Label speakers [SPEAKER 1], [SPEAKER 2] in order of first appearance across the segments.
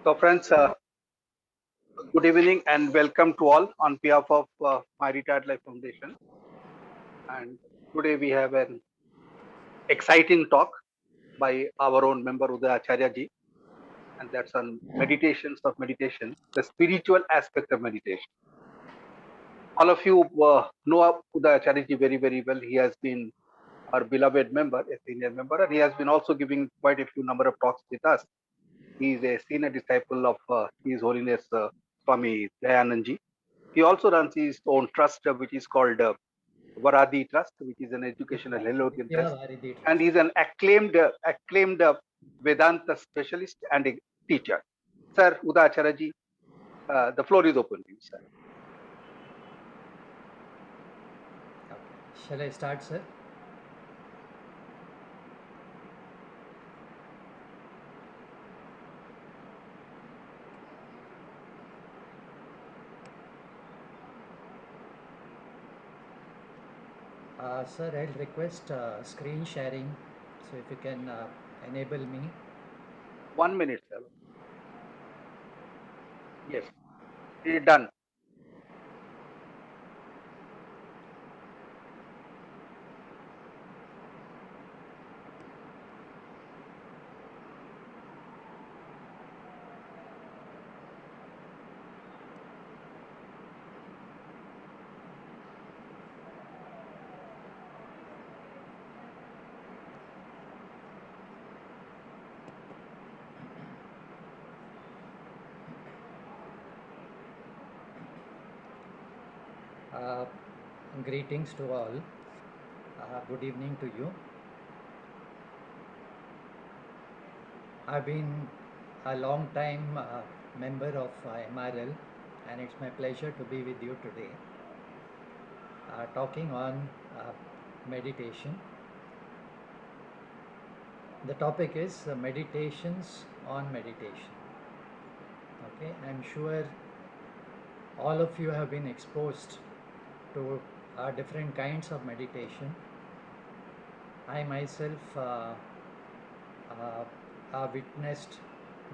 [SPEAKER 1] So, friends, good evening and welcome to all on behalf of My Retired Life Foundation. And today we have an exciting talk by our own member Uday Acharya ji, and that's on meditations of meditation, the spiritual aspect of meditation. All of you know Uday Acharya ji very, very well. He has been our beloved member, a senior member, and he has been also giving quite a few number of talks with us. He is a senior disciple of His Holiness Swami Dayanand ji. He also runs his own trust, which is called Varadi Trust, which is an educational Hellenic trust, and he's an acclaimed Vedanta specialist and a teacher. Sir Uday Acharya ji, the floor is open to you, sir.
[SPEAKER 2] Shall I start, sir? Sir, I'll request screen sharing. So if you can enable me.
[SPEAKER 1] 1 minute, sir. Yes, it's done.
[SPEAKER 2] Greetings to all. Good evening to you. I've been a long time member of MRL, and it's my pleasure to be with you today talking on meditation. The topic is meditations on meditation. Okay, I'm sure all of you have been exposed to different kinds of meditation. I myself witnessed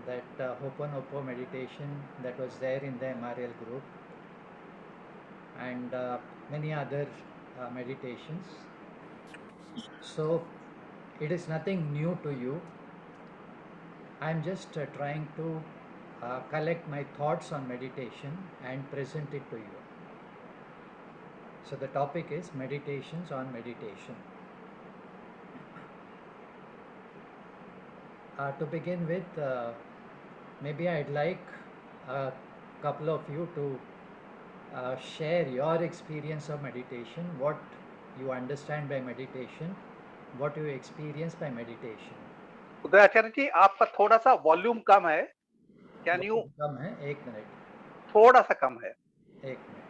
[SPEAKER 2] that Ho'oponopo meditation that was there in the MRL group, and many other meditations. So it is nothing new to you. I'm just trying to collect my thoughts on meditation and present it to you. So the topic is meditations on meditation. To begin with, maybe I'd like a couple of you to share your experience of meditation, what you understand by meditation, what you experience by meditation.
[SPEAKER 1] उदय आचार्य जी, आपका थोड़ा सा volume कम है. Can you?
[SPEAKER 2] कम है, एक minute.
[SPEAKER 1] थोड़ा सा कम है.
[SPEAKER 2] एक मिनट.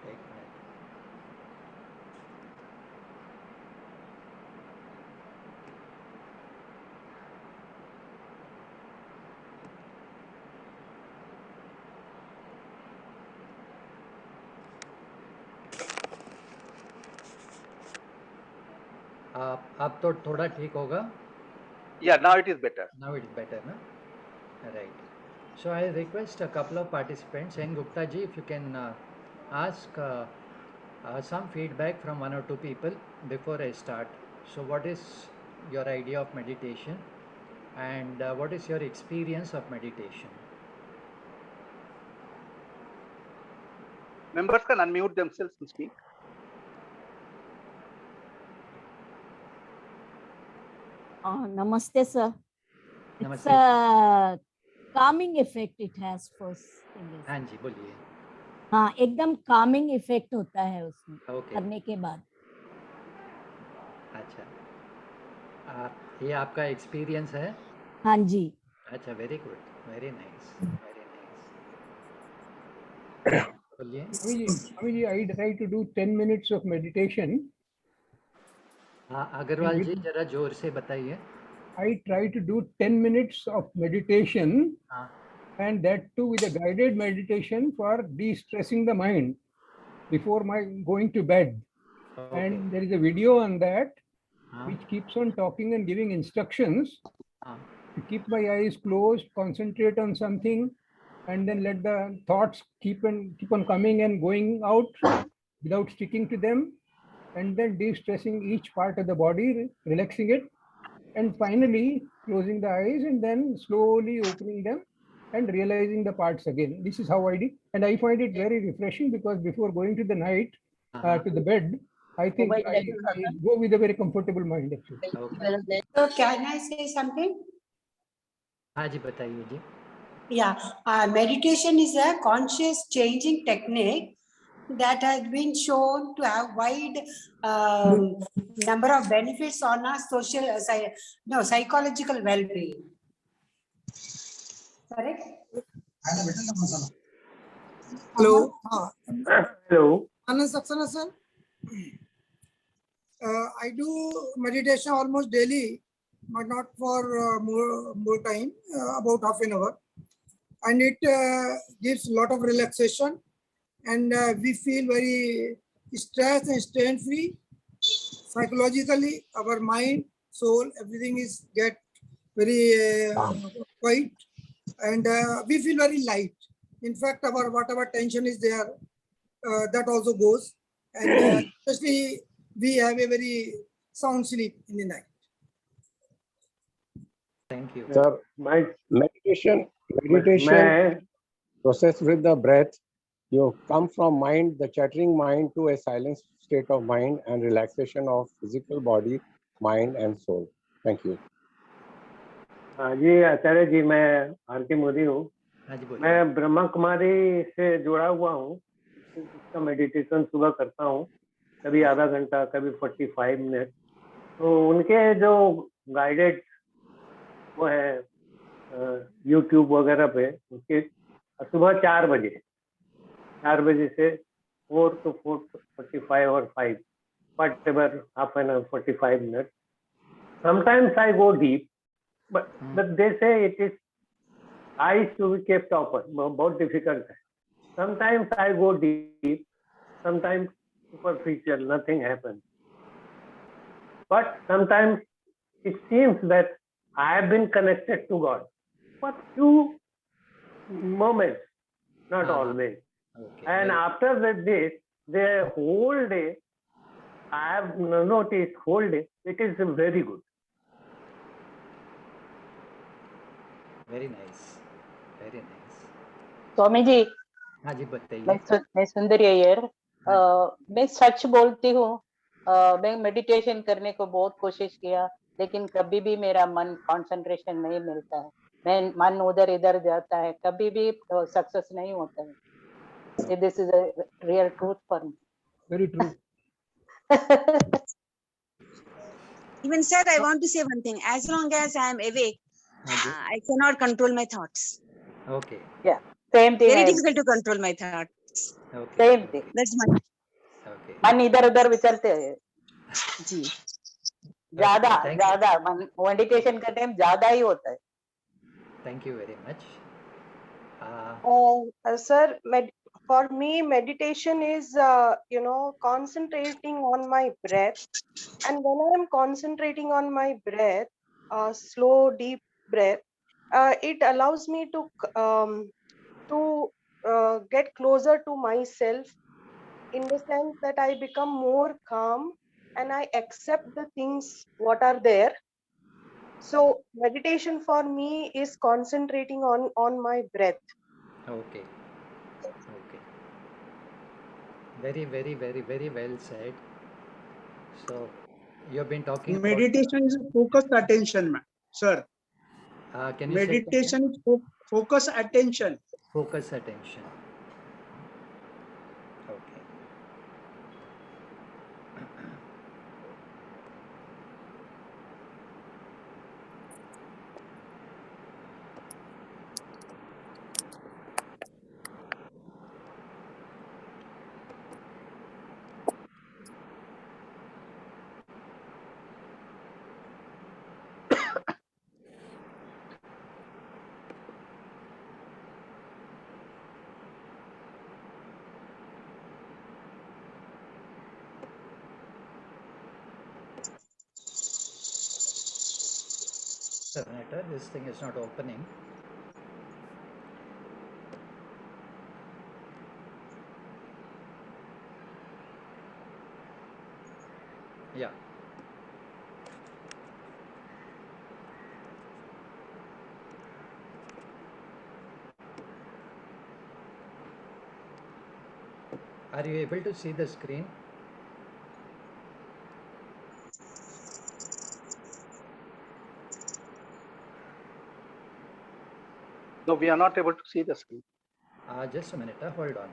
[SPEAKER 2] अब तो थोड़ा ठीक होगा.
[SPEAKER 1] Yeah, now it is better.
[SPEAKER 2] Now it is better, na? Right. So I request a couple of participants, and Gupta ji, if you can ask some feedback from one or two people before I start. So what is your idea of meditation, and what is your experience of meditation?
[SPEAKER 1] Members can unmute themselves and speak.
[SPEAKER 3] Namaste, sir. It's
[SPEAKER 2] Namaste.
[SPEAKER 3] a calming effect it has first thing is.
[SPEAKER 2] हाँ जी, बोलिए.
[SPEAKER 3] हाँ, एकदम calming effect होता है उसमें
[SPEAKER 2] Okay.
[SPEAKER 3] करने के बाद.
[SPEAKER 2] अच्छा, ये आपका एक्सपीरियंस है?
[SPEAKER 3] हाँ जी.
[SPEAKER 2] अच्छा, very good, very nice, very nice. बोलिए.
[SPEAKER 4] Swamiji, I try to do 10 minutes of meditation.
[SPEAKER 2] हाँ, अग्रवाल जी जरा जोर से बताइए.
[SPEAKER 4] I try to do 10 minutes of meditation,
[SPEAKER 2] हाँ.
[SPEAKER 4] and that too with a guided meditation for de-stressing the mind before my going to bed.
[SPEAKER 2] Okay.
[SPEAKER 4] And there is a video on that
[SPEAKER 2] हाँ.
[SPEAKER 4] which keeps on talking and giving instructions
[SPEAKER 2] हाँ.
[SPEAKER 4] to keep my eyes closed, concentrate on something, and then let the thoughts keep on coming and going out without sticking to them, and then de-stressing each part of the body, relaxing it, and finally closing the eyes and then slowly opening them and realizing the parts again. This is how I did, and I find it very refreshing because before going to the night, to the bed, I think I go with a very comfortable mind actually.
[SPEAKER 2] Okay.
[SPEAKER 5] So can I say something?
[SPEAKER 2] हाँ जी बताइए जी.
[SPEAKER 5] Yeah, meditation is a conscious changing technique that has been shown to have wide number of benefits on our psychological well-being. Correct?
[SPEAKER 6] Hello.
[SPEAKER 7] Hello.
[SPEAKER 6] Anand Saxena sir. I do meditation almost daily, but not for more time, about half an hour. And it gives a lot of relaxation, and we feel very stressed and strain free. Psychologically, our mind, soul, everything is get very quiet, and we feel very light. In fact, our whatever tension is there, that also goes, and especially we have a very sound sleep in the night.
[SPEAKER 2] Thank you.
[SPEAKER 7] Sir, my
[SPEAKER 8] Meditation
[SPEAKER 7] मैं
[SPEAKER 8] process with the breath. You come from mind, the chattering mind, to a silent state of mind and relaxation of physical body, mind and soul. Thank you.
[SPEAKER 7] जी आचार्य जी, मैं are के मोदी हूँ.
[SPEAKER 2] हाँ जी बोलिए.
[SPEAKER 7] मैं ब्रह्मा कुमारी से जुड़ा हुआ हूँ. इसका मेडिटेशन सुबह करता हूँ, कभी आधा घंटा, कभी 45 मिनट. तो उनके जो गाइडेड वो है यूट्यूब वगैरह पे, उसके सुबह 4 बजे से 4 to 4:45 or 5, whatever, half an hour, 45 minutes. Sometimes I go deep, but they say it is eyes to be kept open. बहुत difficult है. Sometimes I go deep, sometimes superficial, nothing happens. But sometimes it seems that I have been connected to God for few moments, not always.
[SPEAKER 2] Okay.
[SPEAKER 7] And after this, the whole day, I have noticed whole day, it is very good.
[SPEAKER 2] Very nice. Very nice.
[SPEAKER 9] Swami ji,
[SPEAKER 2] हाँ जी बताइए.
[SPEAKER 9] मैं सुंदरी अय्यर. मैं सच बोलती हूँ. मैं meditation करने को बहुत कोशिश किया, लेकिन कभी भी मेरा मन कंसंट्रेशन नहीं मिलता है. मैं मन उधर इधर जाता है, कभी भी सक्सेस नहीं होता है. This is a real truth for me.
[SPEAKER 4] Very true.
[SPEAKER 10] Even sir, I want to say one thing. As long as I am awake, I cannot control my thoughts.
[SPEAKER 2] Okay.
[SPEAKER 9] Yeah, same thing.
[SPEAKER 10] Very difficult to control my thoughts.
[SPEAKER 2] Okay.
[SPEAKER 9] Same thing.
[SPEAKER 10] That's my.
[SPEAKER 2] Okay.
[SPEAKER 9] मन इधर उधर विचरते हैं.
[SPEAKER 10] जी.
[SPEAKER 9] ज्यादा मन meditation का time ज्यादा ही होता है.
[SPEAKER 2] Thank you very much.
[SPEAKER 11] Sir, for me, meditation is, concentrating on my breath. And when I am concentrating on my breath, slow, deep breath, it allows me to get closer to myself, in the sense that I become more calm and I accept the things what are there. So meditation for me is concentrating on my breath.
[SPEAKER 2] Okay. Okay. Very, very, very, very well said. So you have been talking.
[SPEAKER 12] Meditation is focused attention, sir.
[SPEAKER 2] Can you
[SPEAKER 12] meditation is focus attention.
[SPEAKER 2] Focus attention. Okay. This thing is not opening. Yeah. Are you able to see the screen?
[SPEAKER 1] No, we are not able to see the screen.
[SPEAKER 2] Just a minute. Hold on. Hold on.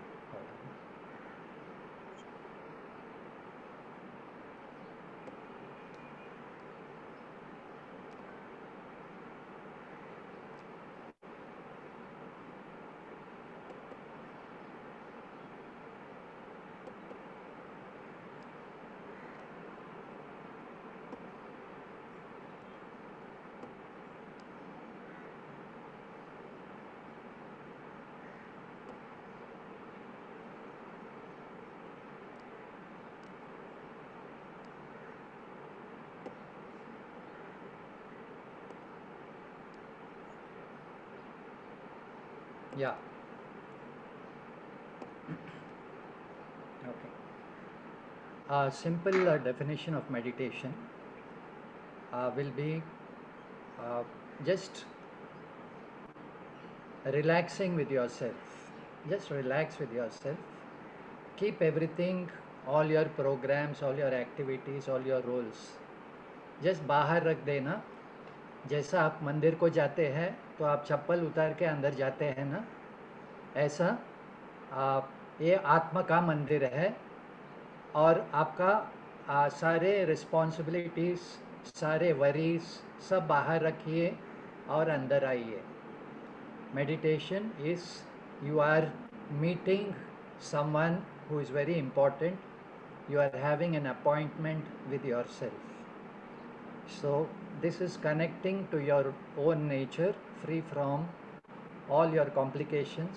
[SPEAKER 2] Yeah. Okay. A simple definition of meditation will be just relaxing with yourself. Just relax with yourself. Keep everything, all your programs, all your activities, all your roles, just बाहर रख देना. जैसा आप मंदिर को जाते हैं तो आप चप्पल उतार के अंदर जाते हैं ना, ऐसा ये आत्मा का मंदिर है और आपका सारे रिस्पॉन्सिबिलिटीज़, सारे वरीज सब बाहर रखिए और अंदर आइए. Meditation is you are meeting someone who is very important. You are having an appointment with yourself. So this is connecting to your own nature, free from all your complications,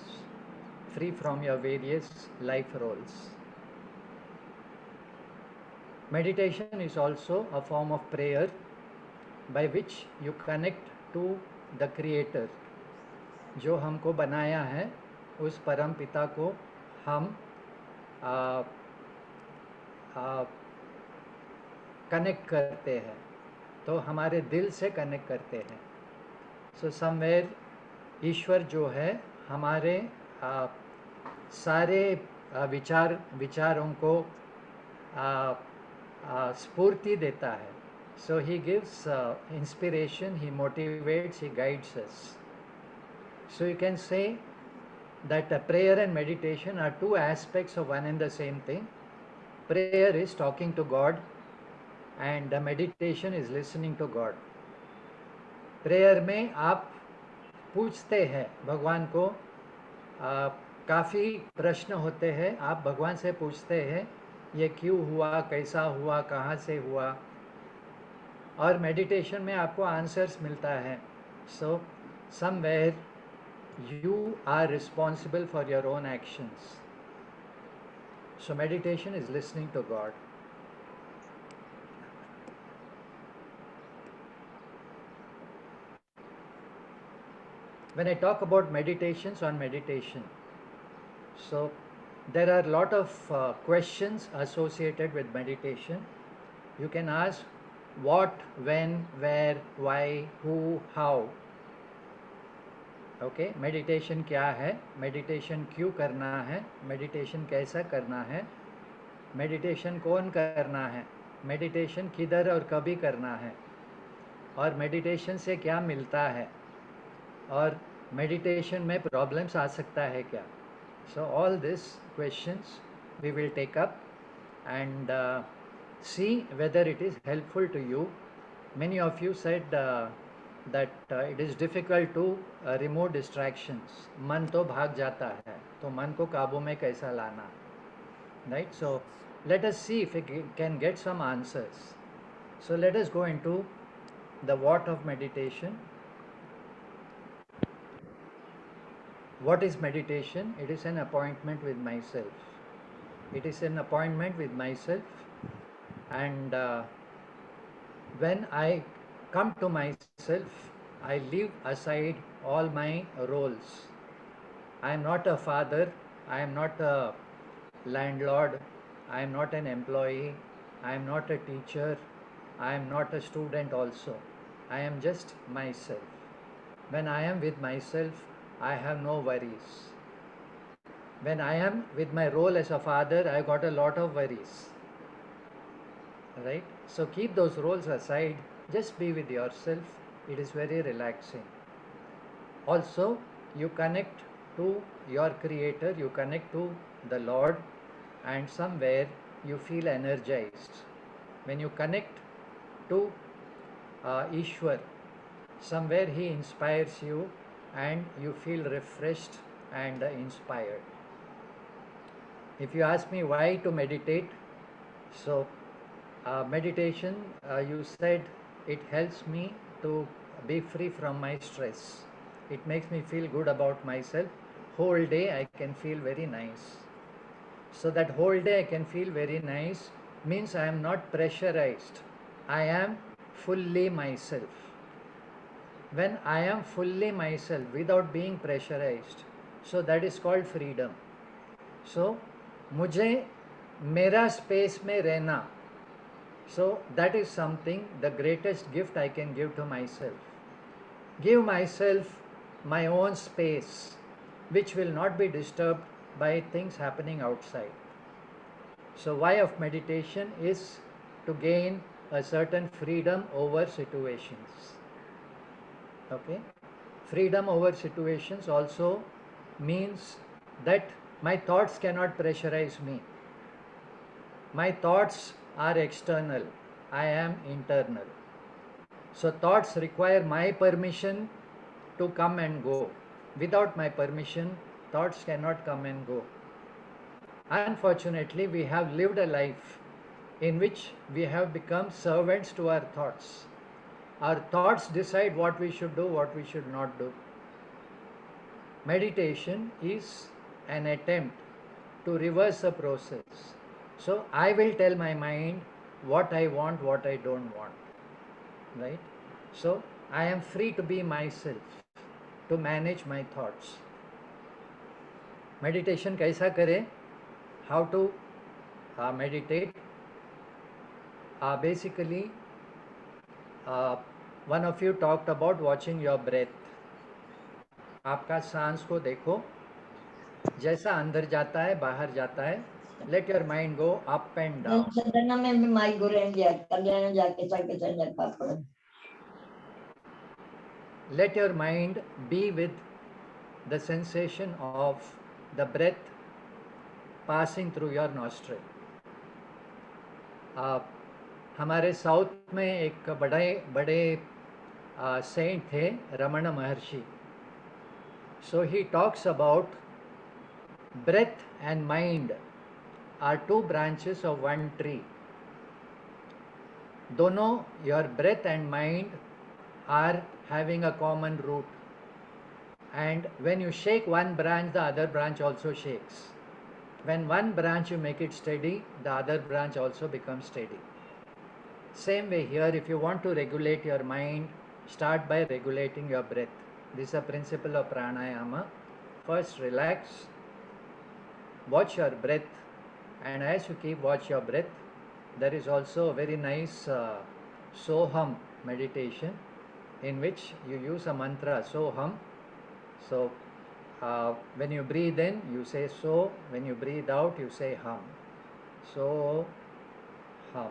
[SPEAKER 2] free from your various life roles. Meditation is also a form of prayer by which you connect to the Creator. जो हमको बनाया है उस परम पिता को हम connect करते हैं, तो हमारे दिल से कनेक्ट करते हैं. सो समवेयर ईश्वर जो है हमारे सारे विचारों को स्फूर्ति देता है. So he gives inspiration, he motivates, he guides us. So you can say that prayer and meditation are two aspects of one and the same thing. Prayer is talking to God and meditation is listening to God. Prayer में आप पूछते हैं भगवान को, काफ़ी प्रश्न होते हैं, आप भगवान से पूछते हैं ये क्यों हुआ, कैसा हुआ, कहाँ से हुआ, और मेडिटेशन में आपको आंसर्स मिलता है. So somewhere you are responsible for your own actions. So meditation is listening to God. When I talk about meditations on meditation, so there are a lot of questions associated with meditation. You can ask what, when, where, why, who, how. Okay, meditation क्या है, meditation क्यों करना है, meditation कैसा करना है, meditation कौन करना है, मेडिटेशन किधर और कभी करना है, और मेडिटेशन से क्या मिलता है, और मेडिटेशन में प्रॉब्लम्स आ सकता है क्या. So all this questions we will take up and see whether it is helpful to you. Many of you said that it is difficult to remove distractions. मन तो भाग जाता है, तो मन को काबू में कैसा लाना, right? So let us see if we can get some answers. So let us go into the what of meditation. What is meditation? It is an appointment with myself. It is an appointment with myself, and when I come to myself, I leave aside all my roles. I am not a father, I am not a landlord, I am not an employee, I am not a teacher. I am not a student also. I am just myself. When I am with myself, I have no worries. When I am with my role as a father, I got a lot of worries. Right? So keep those roles aside. Just be with yourself. It is very relaxing. Also, you connect to your creator, you connect to the Lord, and somewhere you feel energized. When you connect to Ishwar, somewhere he inspires you and you feel refreshed and inspired. If you ask me why to meditate, so meditation, you said it helps me to be free from my stress. It makes me feel good about myself. Whole day I can feel very nice. So that whole day I can feel very nice means I am not pressurized. I am fully myself. When I am fully myself without being pressurized, so that is called freedom. So मुझे मेरा space में रहना, so that is something, the greatest gift I can give to myself. Give myself my own space, which will not be disturbed by things happening outside. So why of meditation is to gain a certain freedom over situations. Okay? Freedom over situations also means that my thoughts cannot pressurize me. My thoughts are external. I am internal. So thoughts require my permission to come and go. Without my permission, thoughts cannot come and go. Unfortunately, we have lived a life in which we have become servants to our thoughts. Our thoughts decide what we should do, what we should not do. Meditation is an attempt to reverse the process. So I will tell my mind what I want, what I don't want. Right? So I am free to be myself, to manage my thoughts. Meditation कैसा करें? How to meditate? Basically, one of you talked about watching your breath. आपका सांस को देखो, जैसा अंदर जाता है बाहर जाता है. Let your mind go up and down. Let your mind be with the sensation of the breath passing through your nostril. हमारे साउथ में एक बड़े सेंट थे, रमण महर्षि. So he talks about breath and mind are two branches of one tree. दोनों, your breath and mind are having a common root. And when you shake one branch, the other branch also shakes. When one branch you make it steady, the other branch also becomes steady. Same way here, if you want to regulate your mind, start by regulating your breath. This is a principle of pranayama. First relax, watch your breath, and as you keep watch your breath, there is also a very nice Soham meditation in which you use a mantra Soham. So when you breathe in, you say so. When you breathe out, you say hum. So hum.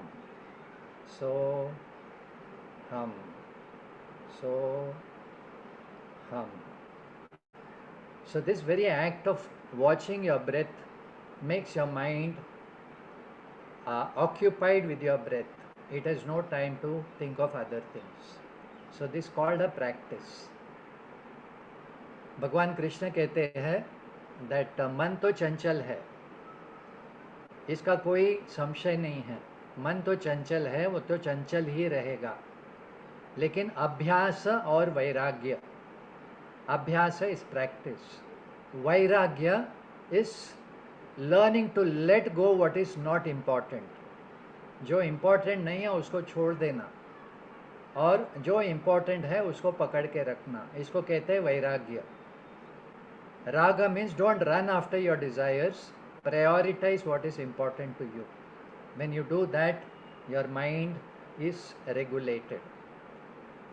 [SPEAKER 2] So hum. So hum. So this very act of watching your breath makes your mind occupied with your breath. It has no time to think of other things. So this is called a practice. भगवान कृष्ण कहते हैं that मन तो चंचल है, इसका कोई संशय नहीं है. मन तो चंचल है, वो तो चंचल ही रहेगा. लेकिन अभ्यास और वैराग्य, अभ्यास is practice, वैराग्य is learning to let go what is not important. जो important नहीं है उसको छोड़ देना, और जो important है उसको पकड़ के रखना. इसको कहते हैं वैराग्य. Raga means don't run after your desires, prioritize what is important to you. When you do that, your mind is regulated.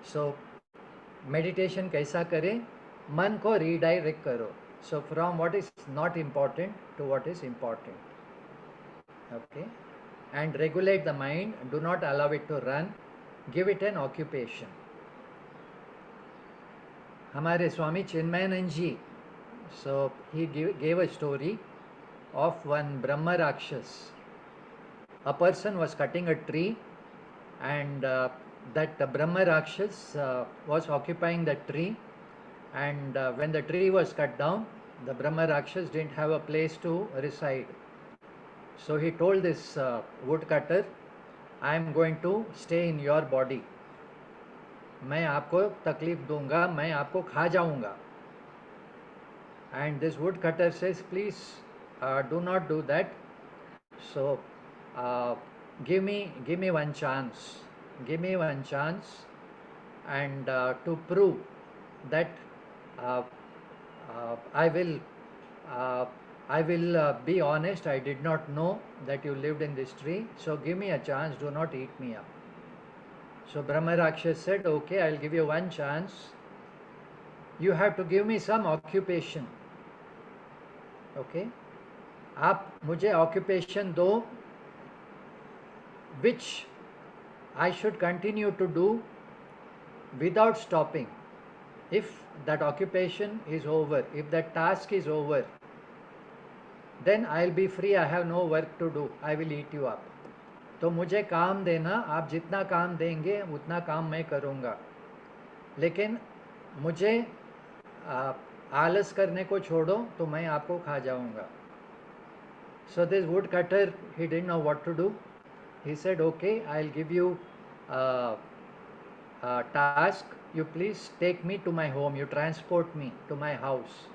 [SPEAKER 2] So meditation कैसा करें? मन को redirect करो. So from what is not important to what is important. Okay? And regulate the mind. Do not allow it to run. Give it an occupation. हमारे स्वामी चिन्मयानंद जी, so he gave a story of one Brahma Rakshas. A person was cutting a tree, and that Brahma Rakshas was occupying the tree, and when the tree was cut down, the Brahma Rakshas didn't have a place to reside. So he told this woodcutter, I am going to stay in your body. मैं आपको तकलीफ दूंगा, मैं आपको खा जाऊंगा. And this woodcutter says, please do not do that. So give me one chance. Give me one chance, and to prove that I will be honest. I did not know that you lived in this tree. So give me a chance. Do not eat me up. So Brahma Rakshas said, okay, I'll give you one chance. You have to give me some occupation. Okay? आप मुझे occupation दो which I should continue to do without stopping. If that occupation is over, if that task is over, then I'll be free. I have no work to do. I will eat you up. तो मुझे काम देना, आप जितना काम देंगे उतना काम मैं करूँगा, लेकिन मुझे आलस करने को छोड़ो तो मैं आपको खा जाऊँगा. So this woodcutter, he didn't know what to do. He said, okay, I'll give you a task. You please take me to my home. You transport me to my house.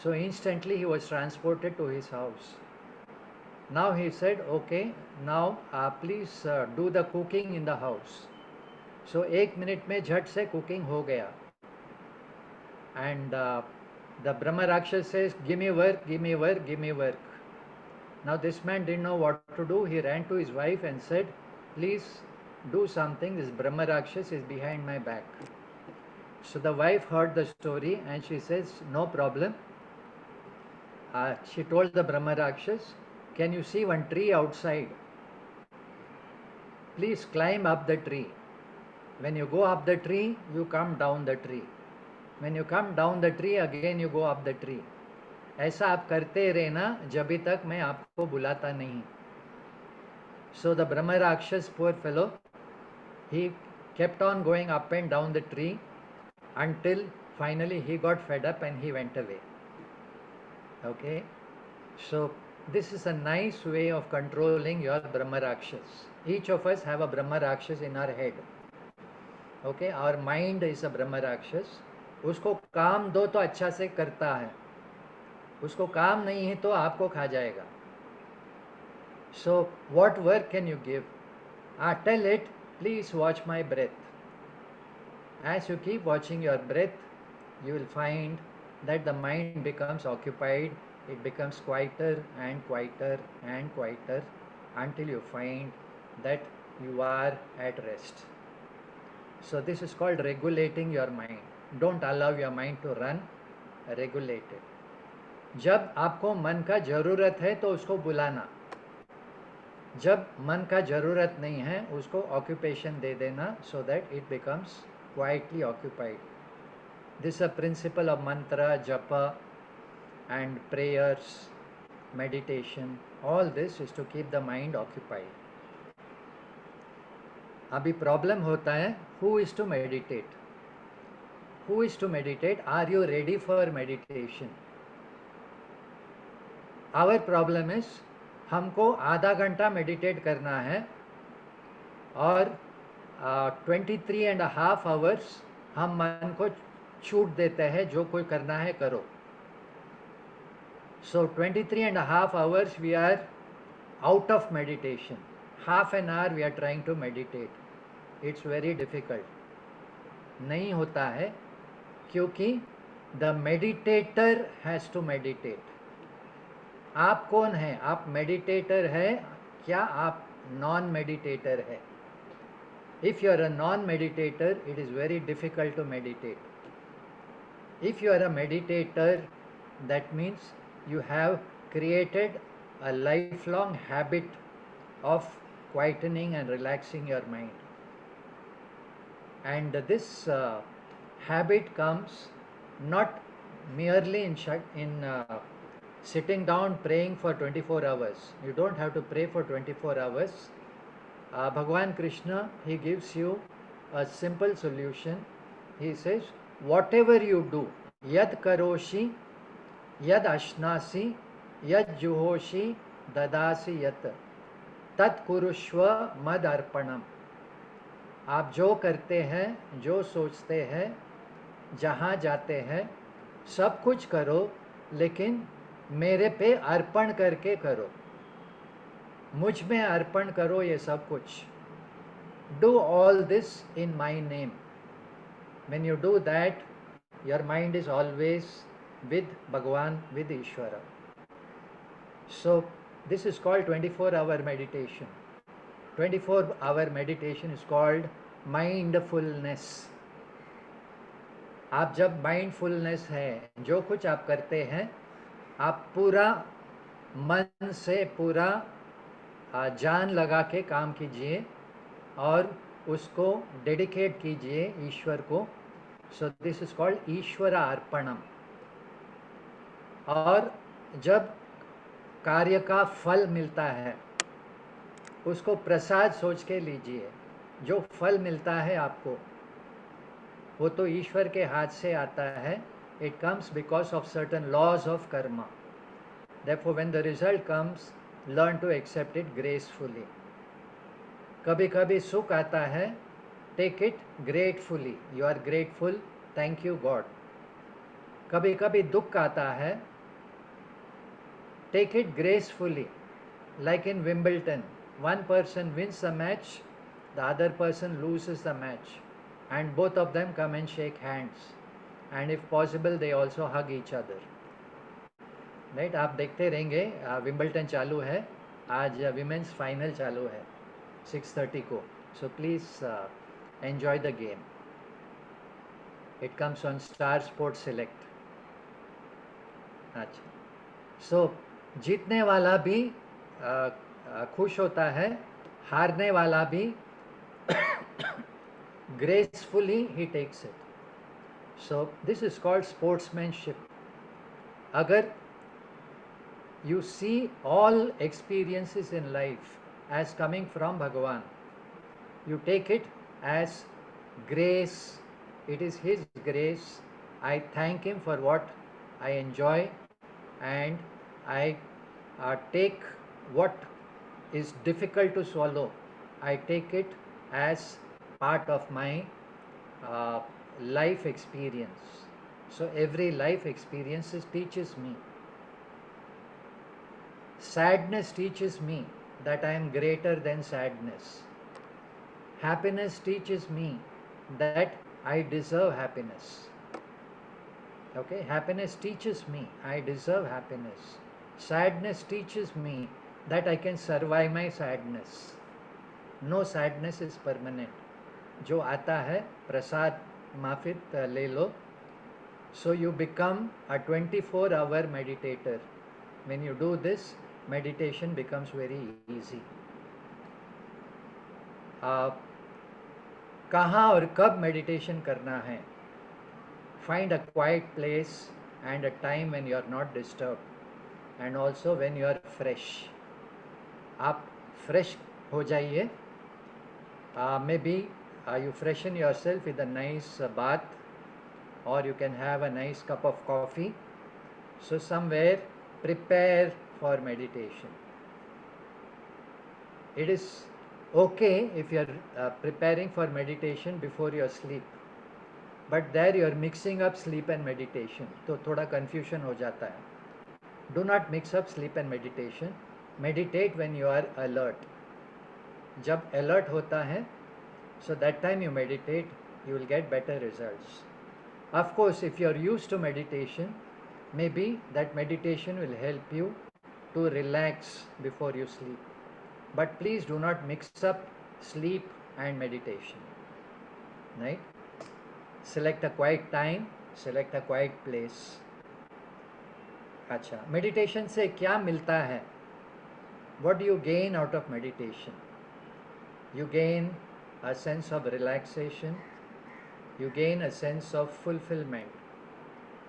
[SPEAKER 2] So instantly he was transported to his house. Now he said, okay, now please do the cooking in the house. So 1 minute में झट से cooking हो गया. And the Brahma Rakshas says, give me work, give me work, give me work. Now this man didn't know what to do. He ran to his wife and said, please do something. This Brahma Rakshas is behind my back. So the wife heard the story and she says, no problem. She told the Brahma Rakshas, can you see one tree outside? Please climb up the tree. When you go up the tree, you come down the tree. When you come down the tree, again you go up the tree. ऐसा आप करते रहना जब तक मैं आपको बुलाता नहीं. So the Brahma Rakshas, poor fellow, he kept on going up and down the tree until finally he got fed up and he went away. Okay, so this is a nice way of controlling your Brahma Rakshas. Each of us have a Brahma Rakshas in our head. Okay, our mind is a Brahma Rakshas. उसको काम दो तो अच्छा से करता है, उसको काम नहीं है तो आपको खा जाएगा. So what work can you give? Tell it, please watch my breath. As you keep watching your breath, you will find that the mind becomes occupied. It becomes quieter and quieter and quieter until you find that you are at rest. So this is called regulating your mind. Don't allow your mind to run. Regulate it. जब आपको मन का ज़रूरत है तो उसको बुलाना. जब मन का ज़रूरत नहीं है उसको ऑक्यूपेशन दे देना, so that it becomes quietly occupied. This is a principle of mantra, japa and prayers, meditation. All this is to keep the mind occupied. अभी प्रॉब्लम होता है, who is to meditate? Who is to meditate? Are you ready for meditation? Our problem is, हमको आधा घंटा meditate करना है और 23.5 hours हम मन को छूट देते हैं, जो कोई करना है करो. So 23.5 hours we are out of meditation. Half an hour we are trying to meditate. It's very difficult. नहीं होता है क्योंकि the meditator has to meditate. आप कौन हैं? आप मेडिटेटर है क्या? आप non-meditator है. If you are a non-meditator, it is very difficult to meditate. If you are a meditator, that means you have created a lifelong habit of quietening and relaxing your mind. And this habit comes not merely in sitting down praying for 24 hours. You don't have to pray for 24 hours. Bhagwan Krishna, he gives you a simple solution. He says, whatever you do, yad karoshi, yad ashnasi, yad juhoshi, dadasi yat, tat kurushva mad arpanam. आप जो करते हैं, जो सोचते हैं, जहाँ जाते हैं, सब कुछ करो, लेकिन मेरे पे अर्पण करके करो. मुझ में अर्पण करो ये सब कुछ. Do all this in my name. When you do that, your mind is always with Bhagwan, with Ishvara. So this is called 24-hour meditation. 24-hour meditation is called mindfulness. आप जब mindfulness है, जो कुछ आप करते हैं, आप पूरा मन से पूरा जान लगा के काम कीजिए और उसको डेडिकेट कीजिए ईश्वर को. सो दिस इज कॉल्ड ईश्वर अर्पणम. और जब कार्य का फल मिलता है, उसको प्रसाद सोच के लीजिए. जो फल मिलता है आपको, वो तो ईश्वर के हाथ से आता है. It comes because of certain laws of karma. Therefore, when the result comes, learn to accept it gracefully. कभी कभी सुख आता है, take it gratefully. You are grateful, thank you God. कभी कभी दुख आता है, take it gracefully. Like in Wimbledon, one person wins the match, the other person loses the match, and both of them come and shake hands. And if possible, they also hug each other. Right. आप देखते रहेंगे. Wimbledon चालू है, आज women's final चालू है 6:30 को. So please enjoy the game. It comes on star sports select. अच्छा. सो जीतने वाला भी खुश होता है, हारने वाला भी gracefully he takes it. So this is called sportsmanship. Agar you see all experiences in life as coming from Bhagavan, you take it as grace. It is His grace. I thank Him for what I enjoy, and I take what is difficult to swallow. I take it as part of my life experience. So every life experience teaches me. Sadness teaches me that I am greater than sadness. Happiness teaches me that I deserve happiness. Okay, happiness teaches me I deserve happiness. Sadness teaches me that I can survive my sadness. No sadness is permanent. जो आता है प्रसाद माफित ले लो. So you become a 24-hour meditator. When you do this, meditation becomes very easy. कहाँ और कब meditation करना है? Find a quiet place and a time when you are not disturbed, and also when you are fresh. आप fresh हो जाइए. Maybe you freshen yourself with a nice bath, or you can have a nice cup of coffee. So somewhere prepare for meditation. It is okay if you are preparing for meditation before your sleep, but there you are mixing up sleep and meditation, तो थोड़ा confusion हो जाता है. Do not mix up sleep and meditation. Meditate when you are alert. जब alert होता है, so that time you meditate, you will get better results. Of course, if you are used to meditation, maybe that meditation will help you to relax before you sleep. but please do not mix up sleep and meditation, right? Select a quiet time, select a quiet place. अच्छा, meditation से क्या मिलता है? What do you gain out of meditation? You gain a sense of relaxation, you gain a sense of fulfillment.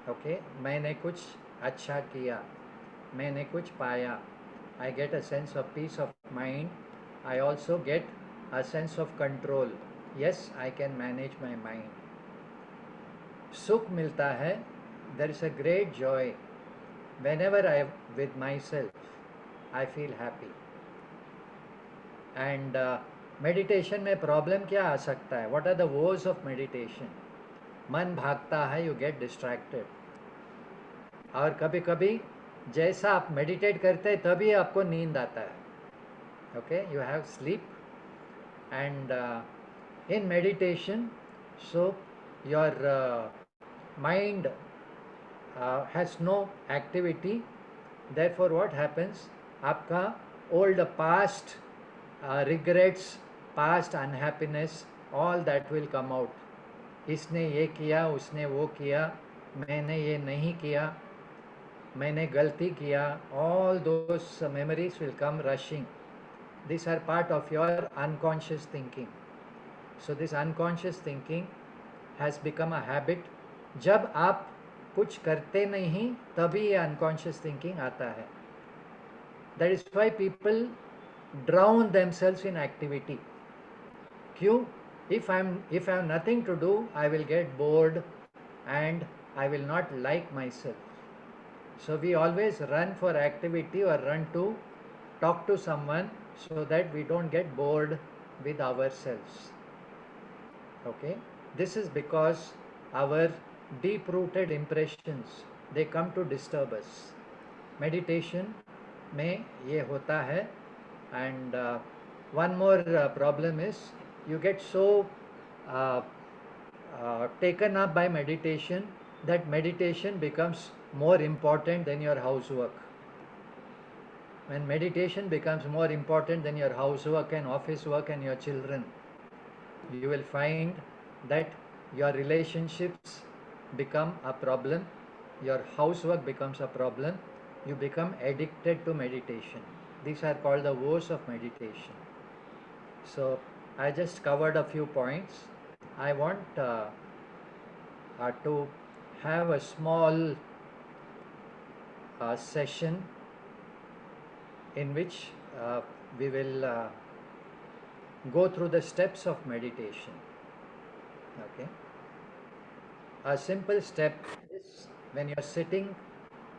[SPEAKER 2] Okay, मैंने कुछ अच्छा किया, मैंने कुछ पाया. I get a sense of peace of mind. I also get a sense of control. Yes, I can manage my mind. सुख मिलता है. There is a great joy. Whenever I am with myself, I feel happy. And meditation में problem क्या आ सकता है? What are the woes of meditation? मन भागता है, you get distracted. और कभी कभी जैसा आप मेडिटेट करते हैं तभी आपको नींद आता है. Okay, you have sleep, and in meditation, so your mind has no activity. Therefore what happens, आपका old past regrets, past unhappiness, all that will come out. इसने ये किया, उसने वो किया, मैंने ये नहीं किया, मैंने गलती किया, all those memories will come rushing. These are part of your unconscious thinking. So this unconscious thinking has become a habit. जब आप कुछ करते नहीं तभी ये unconscious thinking आता है. That is why people drown themselves in activity. क्यों? If I have nothing to do, I will get bored and I will not like myself. So we always run for activity or run to talk to someone so that we don't get bored with ourselves. Okay, this is because our deep rooted impressions, they come to disturb us. Meditation में ये होता है. And one more problem is you get so taken up by meditation that meditation becomes more important than your housework. When meditation becomes more important than your housework and office work and your children, you will find that your relationships become a problem, your housework becomes a problem, you become addicted to meditation. These are called the woes of meditation. So I just covered a few points. I want to have a small session in which we will go through the steps of meditation. Okay. A simple step is when you're sitting,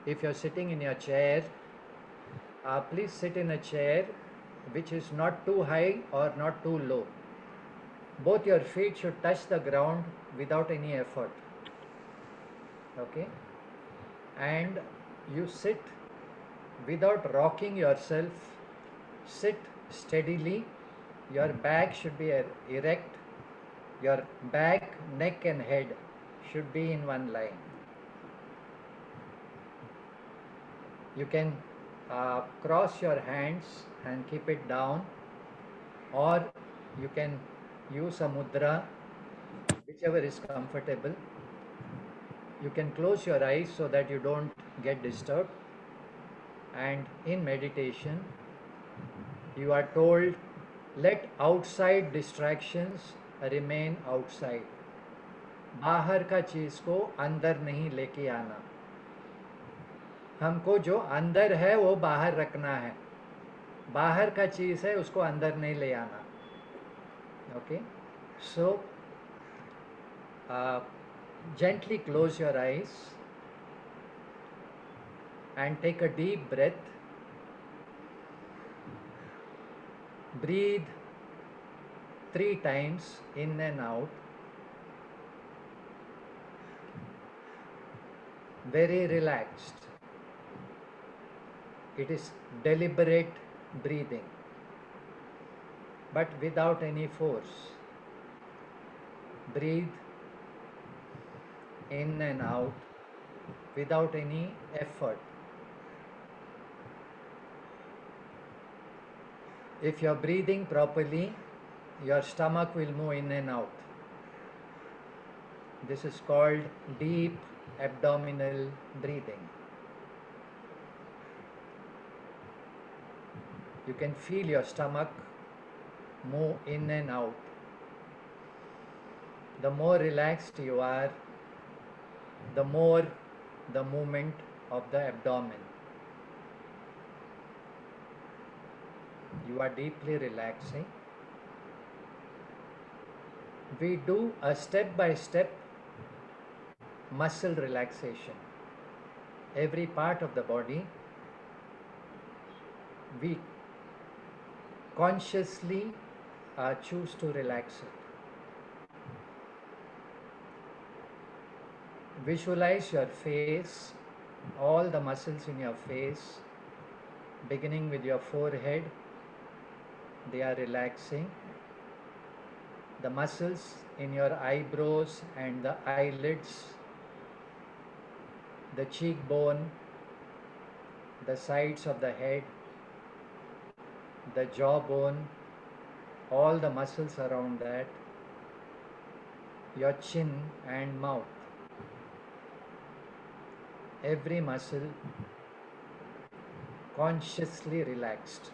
[SPEAKER 2] if you're sitting in your chair, please sit in a chair which is not too high or not too low. Both your feet should touch the ground without any effort. Okay. And you sit without rocking yourself. Sit steadily. Your back should be erect. Your back, neck and head should be in one line. You can cross your hands and keep it down, or you can use a mudra, whichever is comfortable. You can close your eyes so that you don't get disturbed. And in meditation, you are told, let outside distractions remain outside. बाहर का चीज को अंदर नहीं लेके आना. हमको जो अंदर है वो बाहर रखना है. बाहर का चीज है उसको अंदर नहीं ले आना. Okay, so gently close your eyes and take a deep breath. Breathe 3 times in and out. Very relaxed. It is deliberate breathing, but without any force. Breathe in and out without any effort. If you're breathing properly, your stomach will move in and out. This is called deep abdominal breathing. You can feel your stomach move in and out. The more relaxed you are, the more the movement of the abdomen. You are deeply relaxing. We do a step-by-step muscle relaxation. Every part of the body, we consciously choose to relax it. Visualize your face, all the muscles in your face, beginning with your forehead, they are relaxing. The muscles in your eyebrows and the eyelids, the cheekbone, the sides of the head, the jawbone, all the muscles around that, your chin and mouth. Every muscle consciously relaxed.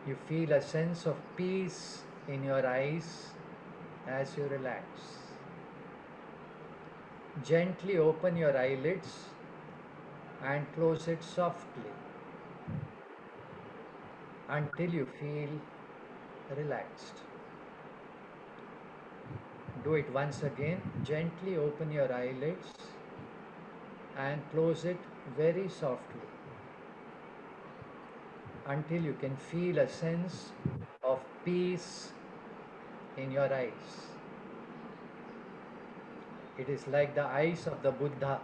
[SPEAKER 2] You feel a sense of peace in your eyes as you relax. Gently open your eyelids and close it softly until you feel relaxed. Do it once again. Gently open your eyelids and close it very softly until you can feel a sense of peace in your eyes. It is like the eyes of the Buddha,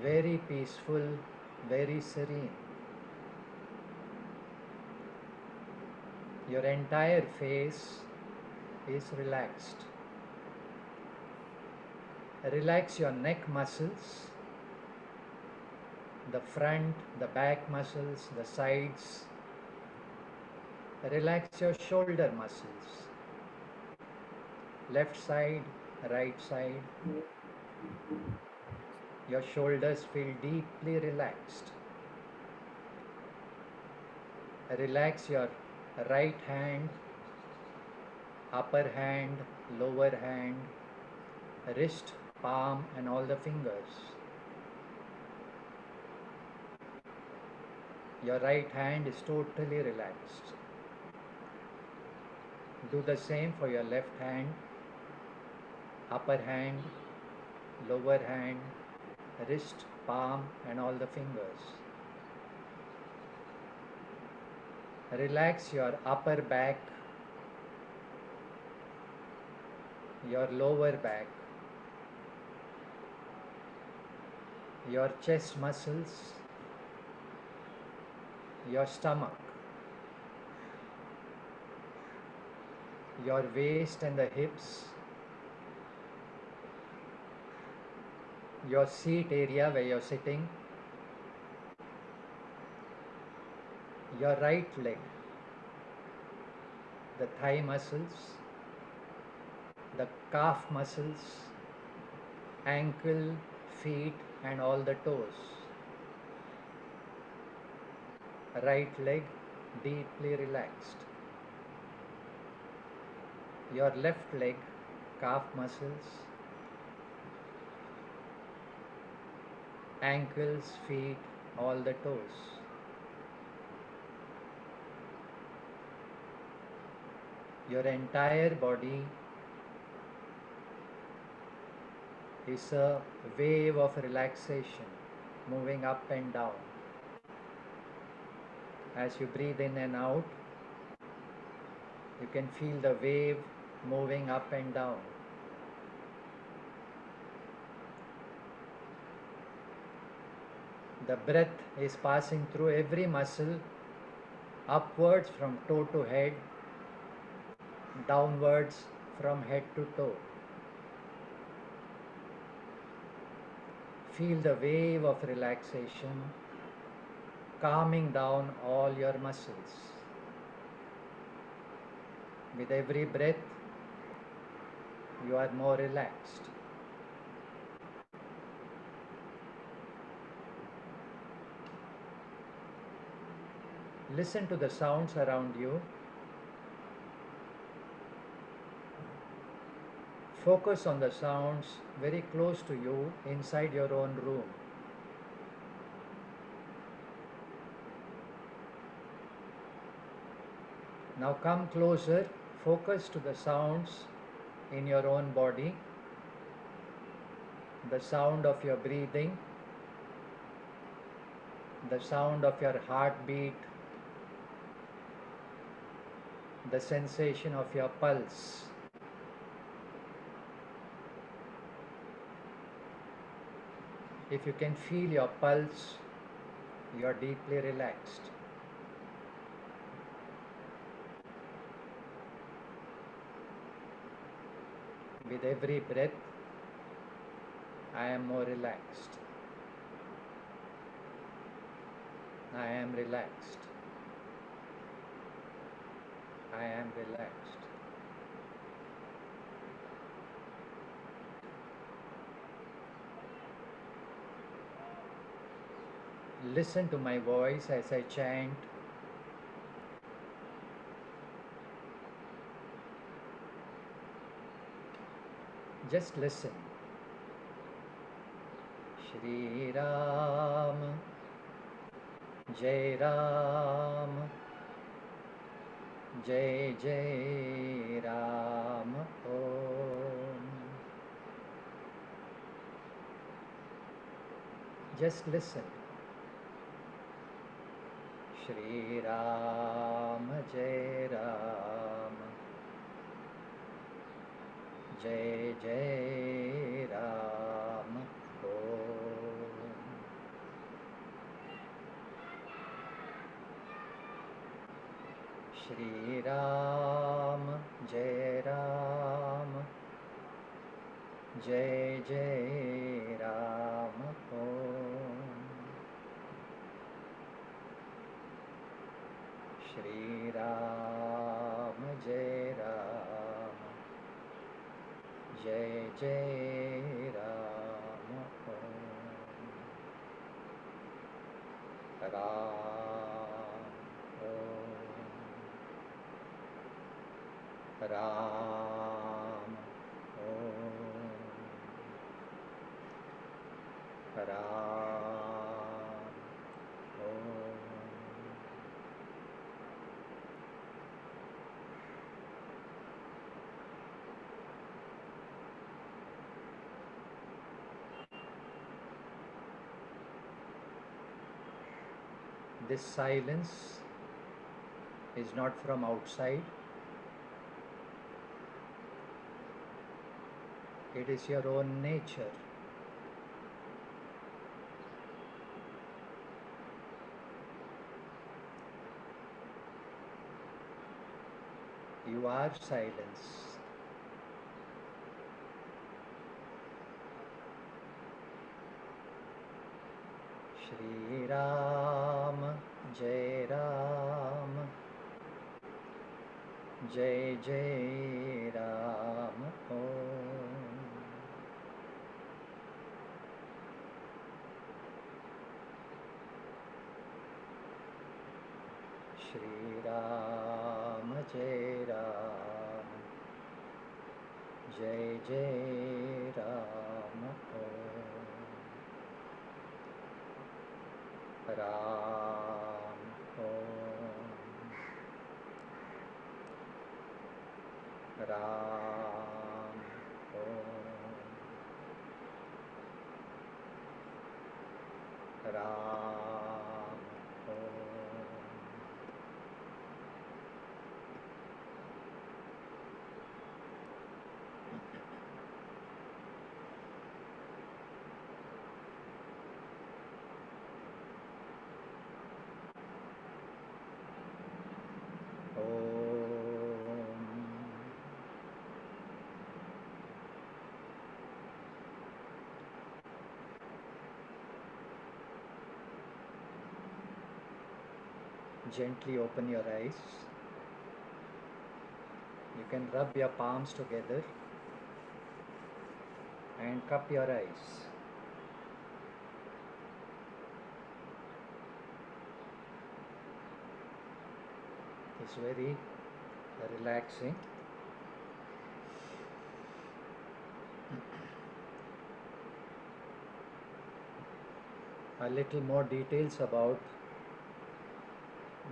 [SPEAKER 2] very peaceful, very serene. Your entire face is relaxed. Relax your neck muscles, the front, the back muscles, the sides. Relax your shoulder muscles, left side, right side. Your shoulders feel deeply relaxed. Relax your right hand, upper hand, lower hand, wrist, palm and all the fingers. Your right hand is totally relaxed. Do the same for your left hand, upper hand, lower hand, wrist, palm and all the fingers. Relax your upper back, your lower back, your chest muscles, your stomach, your waist and the hips, your seat area where you're sitting, your right leg, the thigh muscles, the calf muscles, ankle, feet and all the toes. Right leg deeply relaxed. Your left leg, calf muscles, ankles, feet, all the toes. Your entire body is a wave of relaxation moving up and down. As you breathe in and out, you can feel the wave moving up and down. The breath is passing through every muscle, upwards from toe to head, downwards from head to toe. Feel the wave of relaxation calming down all your muscles. With every breath, you are more relaxed. Listen to the sounds around you. Focus on the sounds very close to you inside your own room. Now come closer, focus to the sounds in your own body, the sound of your breathing, the sound of your heartbeat, the sensation of your pulse. If you can feel your pulse, you are deeply relaxed. With every breath, I am more relaxed. I am relaxed. I am relaxed. Listen to my voice as I chant. Just listen. Shri Ram, Jai Ram, Jai Jai Ram. Om. Just listen. Shri Ram, Jai Ram, Jai Jai Ram. Om. Shri Ram, Jai Ram, Jai Jai Ram. Om. Shri Ram, Jai Ram, Jai Jai Ram. Om. Ram. Om. Ram. Om. Ram. Om. This silence is not from outside. It is your own nature. You are silence. Shri Ram, Jai Ram, Jai Jai Ram. Om. Shri Ram, Jai Ram, Jai Jai Ram. Om. Ram. Om. Ram. Om. Ram. Om. gently open your eyes. You can rub your palms together and cup your eyes. It's very relaxing. A little more details about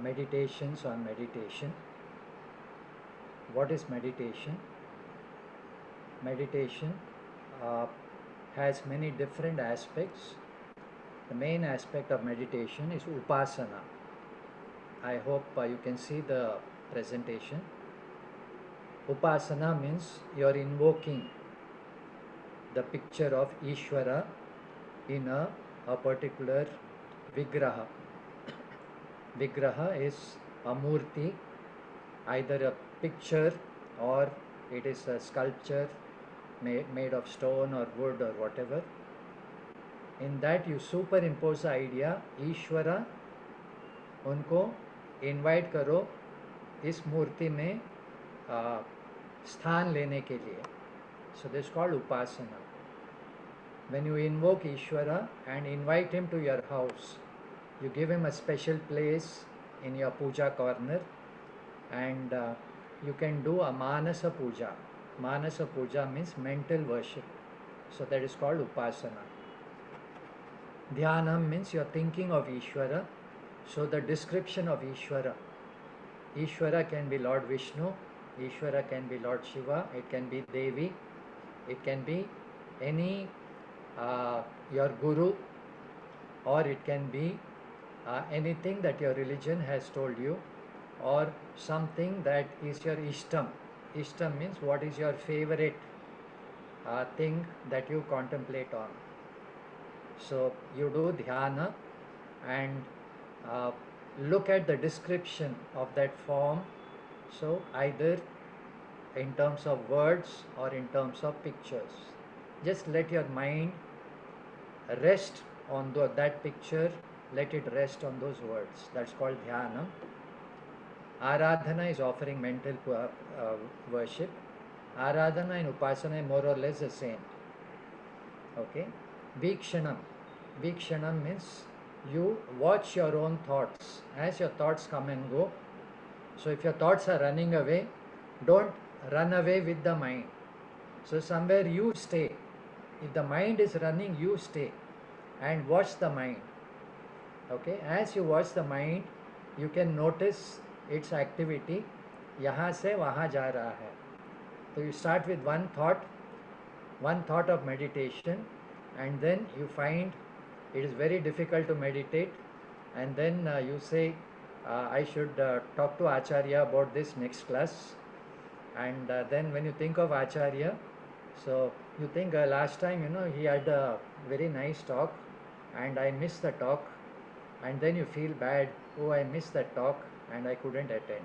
[SPEAKER 2] meditations on meditation. What is meditation? Meditation has many different aspects. The main aspect of meditation is upasana. I hope you can see the presentation. Upasana means you are invoking the picture of Ishvara in a particular vigraha. Vigraha is a murti, either a picture or it is a sculpture made of stone or wood or whatever. In that you superimpose the idea, Ishvara, उनको invite करो इस मूर्ति में स्थान लेने के लिए. So this is called upasana. When you invoke Ishvara and invite him to your house, you give him a special place in your puja corner, and you can do a manasa puja. Manasa puja means mental worship. So that is called upasana. Dhyanam means you are thinking of Ishvara. So the description of Ishvara. Ishvara can be Lord Vishnu, Ishvara can be Lord Shiva, it can be Devi, it can be any your guru, or it can be anything that your religion has told you, or something that is your ishtam. Ishtam means what is your favorite thing that you contemplate on. So you do dhyana and look at the description of that form. So either in terms of words or in terms of pictures. Just let your mind rest on that picture, let it rest on those words. That's called dhyana. Aradhana is offering mental worship. Aradhana and upasana are more or less the same. Okay. Vikshanam. Vikshanam means you watch your own thoughts as your thoughts come and go. So if your thoughts are running away, don't run away with the mind. So somewhere you stay. If the mind is running, you stay and watch the mind. Okay, as you watch the mind, you can notice its activity. यहाँ से वहाँ जा रहा है. So you start with one thought of meditation, and then you find it is very difficult to meditate, and then you say, I should talk to Acharya about this next class. And then when you think of Acharya, so you think last time, he had a very nice talk and I missed the talk, and then you feel bad, oh, I missed that talk and I couldn't attend.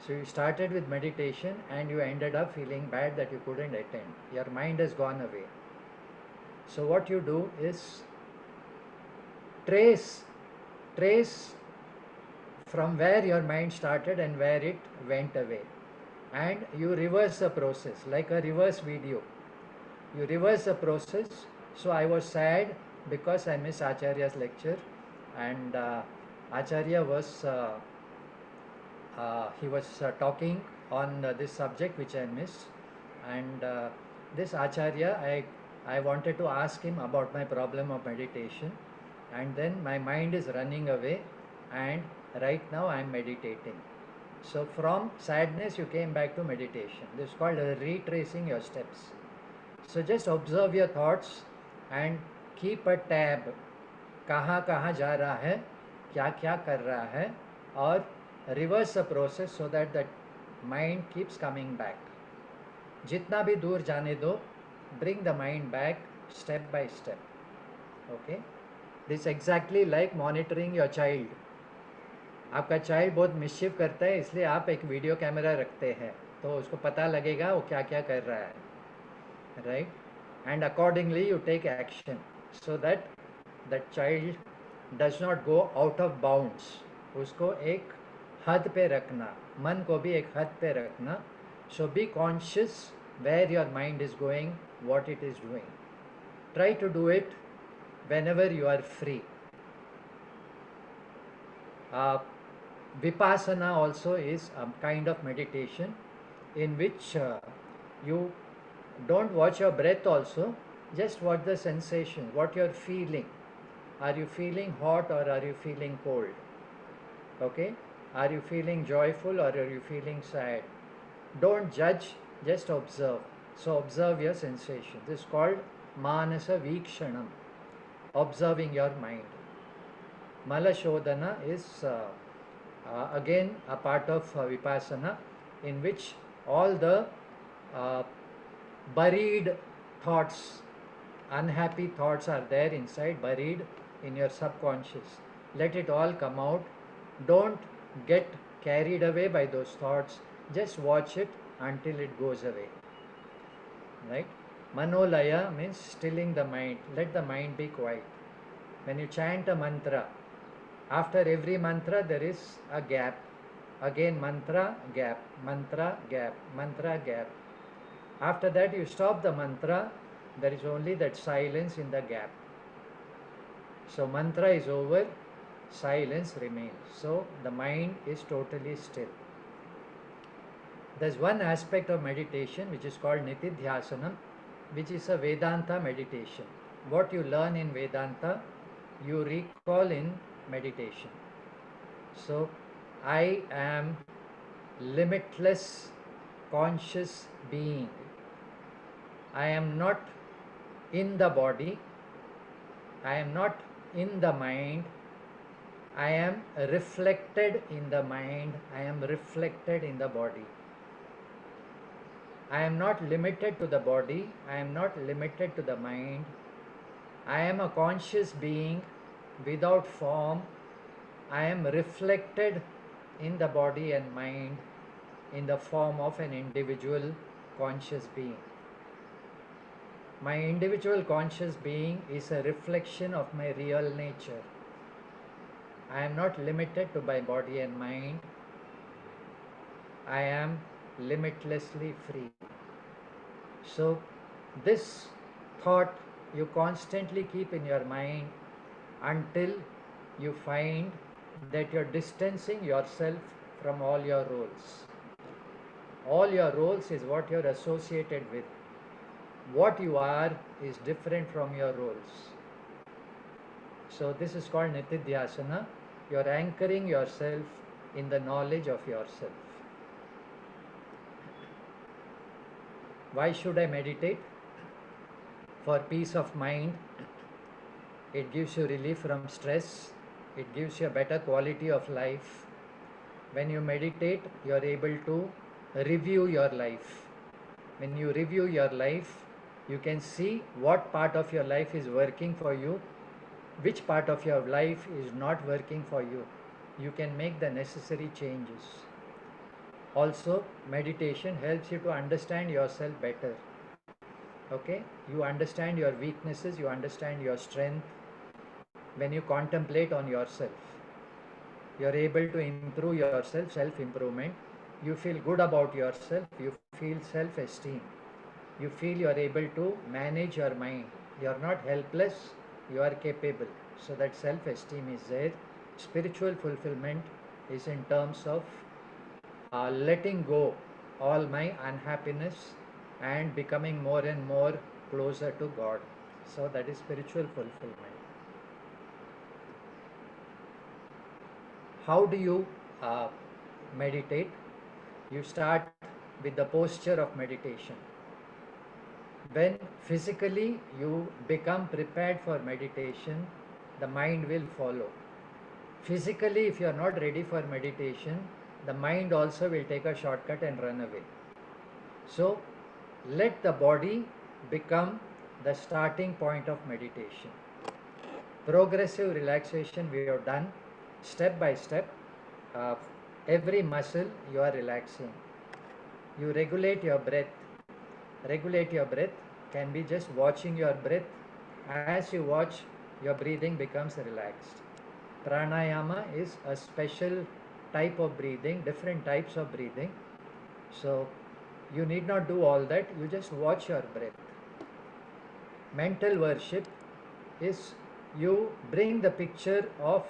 [SPEAKER 2] So you started with meditation and you ended up feeling bad that you couldn't attend. Your mind has gone away. So what you do is trace from where your mind started and where it went away, and you reverse the process like a reverse video. You reverse the process. So I was sad because I missed Acharya's lecture, and Acharya was he was talking on this subject which I missed, and this Acharya, I wanted to ask him about my problem of meditation, and then my mind is running away, and right now I am meditating. So from sadness you came back to meditation. This is called retracing your steps. So just observe your thoughts and keep a tab. कहाँ कहाँ जा रहा है, क्या क्या कर रहा है, और reverse the process so that the mind keeps coming back. जितना भी दूर जाने दो, bring the mind back step by step. Okay? This is exactly like monitoring your child. आपका चाइल्ड बहुत मिसचिफ करता है, इसलिए आप एक वीडियो कैमरा रखते हैं तो उसको पता लगेगा वो क्या क्या कर रहा है, right? And accordingly you take action so that that child does not go out of bounds. उसको एक हद पे रखना, मन को भी एक हद पे रखना. So be conscious where your mind is going, what it is doing. Try to do it whenever you are free. Vipassana also is a kind of meditation in which you don't watch your breath also, just watch the sensation, what you're feeling. Are you feeling hot or are you feeling cold? Okay? Are you feeling joyful or are you feeling sad? Don't judge, just observe. So observe your sensation. This is called Manasa Vikshanam, observing your mind. Mala Shodhana is again a part of Vipassana, in which all the buried thoughts, unhappy thoughts are there inside, buried in your subconscious. Let it all come out. Don't get carried away by those thoughts. Just watch it until it goes away. Right? Manolaya means stilling the mind. Let the mind be quiet. When you chant a mantra, after every mantra there is a gap. Again mantra, gap, mantra, gap, mantra, gap. After that you stop the mantra, there is only that silence in the gap. So mantra is over, silence remains. So the mind is totally still. There's one aspect of meditation which is called Nitidhyasanam, which is a Vedanta meditation. What you learn in Vedanta, you recall in meditation. So I am limitless conscious being. I am not in the body. I am not in the mind. I am reflected in the mind. I am reflected in the body. I am not limited to the body. I am not limited to the mind. I am a conscious being without form. I am reflected in the body and mind in the form of an individual conscious being. My individual conscious being is a reflection of my real nature. I am not limited to my body and mind. I am limitlessly free. So this thought you constantly keep in your mind until you find that you're distancing yourself from all your roles. All your roles is what you're associated with. What you are is different from your roles. So this is called Nitidhyasana. You're anchoring yourself in the knowledge of yourself. Why should I meditate? For peace of mind. It gives you relief from stress. It gives you a better quality of life. When you meditate, you are able to review your life. When you review your life, you can see what part of your life is working for you, which part of your life is not working for you. You can make the necessary changes. Also, meditation helps you to understand yourself better. Okay? You understand your weaknesses, you understand your strength. When you contemplate on yourself, you are able to improve yourself, self-improvement. You feel good about yourself, you feel self-esteem. You feel you are able to manage your mind. You are not helpless, you are capable. So that self-esteem is there. Spiritual fulfillment is in terms of letting go all my unhappiness and becoming more and more closer to God. So that is spiritual fulfillment. How do you meditate? You start with the posture of meditation. When physically you become prepared for meditation, the mind will follow. Physically, if you are not ready for meditation, the mind also will take a shortcut and run away. So, let the body become the starting point of meditation. Progressive relaxation we have done step by step. Every muscle you are relaxing. You regulate your breath. Regulate your breath can be just watching your breath. As you watch, your breathing becomes relaxed. Pranayama is a special type of breathing, different types of breathing. So you need not do all that, you just watch your breath. Mental worship is you bring the picture of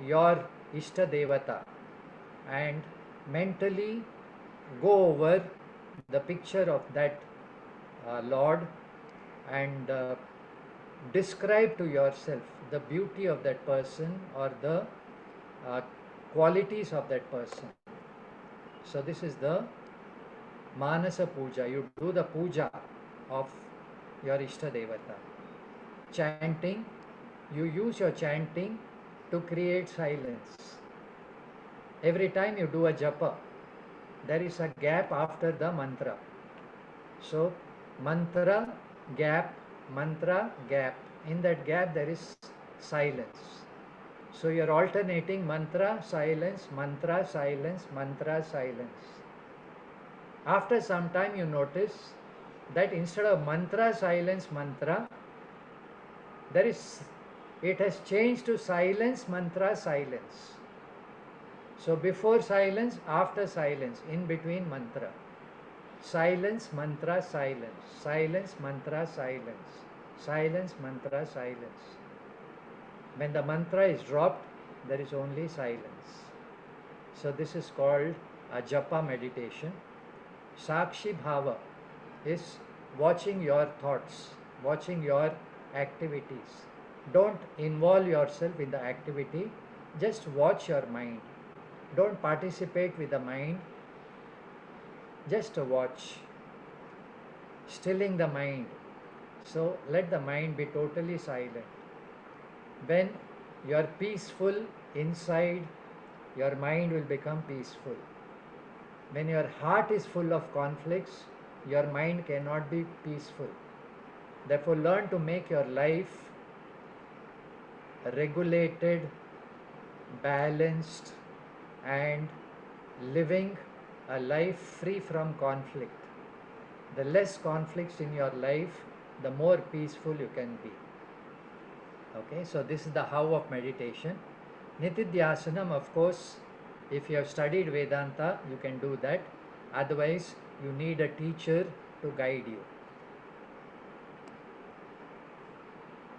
[SPEAKER 2] your Ishta Devata and mentally go over the picture of that Lord and describe to yourself the beauty of that person or the qualities of that person. So this is the Manasa Puja. You do the puja of your Ishta Devata. Chanting, you use your chanting to create silence. Every time you do a japa, there is a gap after the mantra. So mantra, gap, mantra, gap. In that gap there is silence. So you're alternating mantra, silence, mantra, silence, mantra, silence. After some time you notice that instead of mantra, silence, mantra, it has changed to silence, mantra, silence. So before silence, after silence, in between mantra. Silence, mantra, silence. Silence, mantra, silence. Silence, mantra, silence. When the mantra is dropped, there is only silence. So this is called a japa meditation. Sakshi bhava is watching your thoughts, watching your activities. Don't involve yourself in the activity, just watch your mind. Don't participate with the mind, just watch. Stilling the mind. So let the mind be totally silent. When you are peaceful inside, your mind will become peaceful. When your heart is full of conflicts, your mind cannot be peaceful. Therefore, learn to make your life regulated, balanced, and living a life free from conflict. The less conflicts in your life, the more peaceful you can be. Okay, so this is the how of meditation. Nitidhyasanam, of course, if you have studied Vedanta, you can do that. Otherwise, you need a teacher to guide you.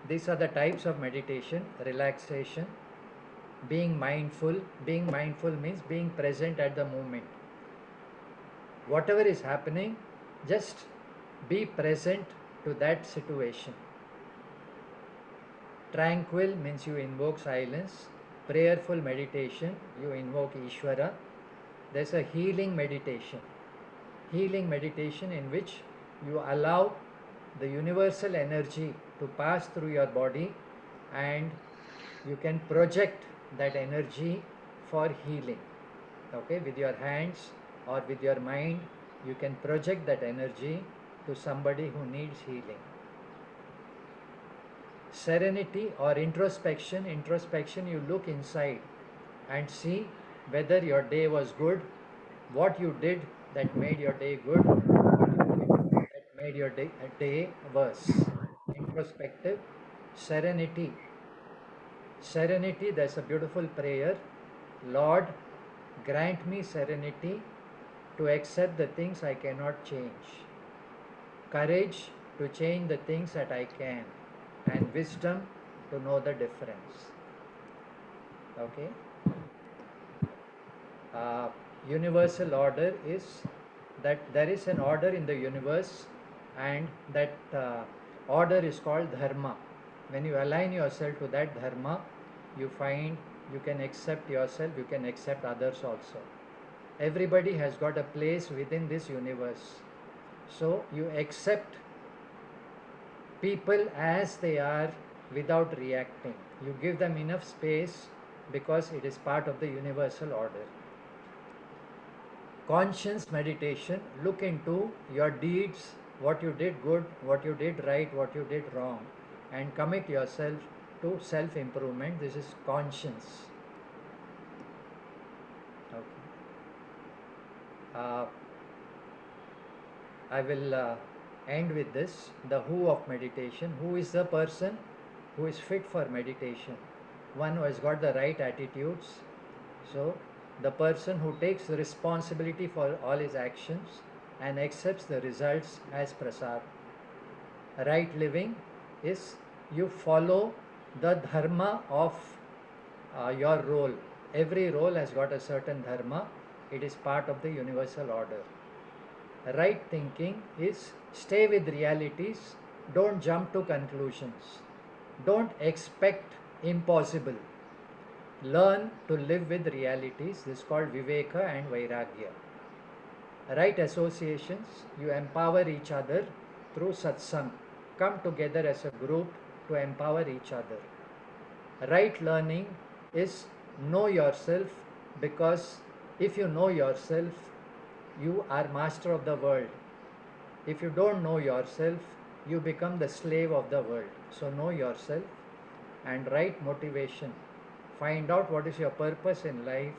[SPEAKER 2] These are the types of meditation: relaxation, being mindful. Being mindful means being present at the moment. Whatever is happening, just be present to that situation. Tranquil means you invoke silence. Prayerful meditation, you invoke Ishvara. There's a healing meditation. Healing meditation in which you allow the universal energy to pass through your body and you can project that energy for healing. Okay, with your hands or with your mind, you can project that energy to somebody who needs healing. Serenity or introspection. Introspection, you look inside and see whether your day was good, what you did that made your day good, what you did that made your day worse. Introspective. Serenity. Serenity, there's a beautiful prayer. Lord, grant me serenity to accept the things I cannot change. Courage to change the things that I can. And wisdom to know the difference. Okay. Universal order is that there is an order in the universe and that order is called dharma. When you align yourself to that dharma, you find you can accept yourself, you can accept others also. Everybody has got a place within this universe. So you accept people as they are without reacting. You give them enough space because it is part of the universal order. Conscience meditation, look into your deeds, what you did good, what you did right, what you did wrong, and commit yourself to self-improvement. This is conscience. Okay. I will end with this, the who of meditation. Who is the person who is fit for meditation? one who has got the right attitudes. So the person who takes responsibility for all his actions and accepts the results as prasad. Right living is you follow the dharma of your role. Every role has got a certain dharma. It is part of the universal order. Right thinking is stay with realities. Don't jump to conclusions. Don't expect impossible. Learn to live with realities. This is called Viveka and Vairagya. Right associations, you empower each other through satsang. Come together as a group to empower each other. Right learning is know yourself, because if you know yourself, you are master of the world. If you don't know yourself, you become the slave of the world. So know yourself. And right motivation. Find out what is your purpose in life.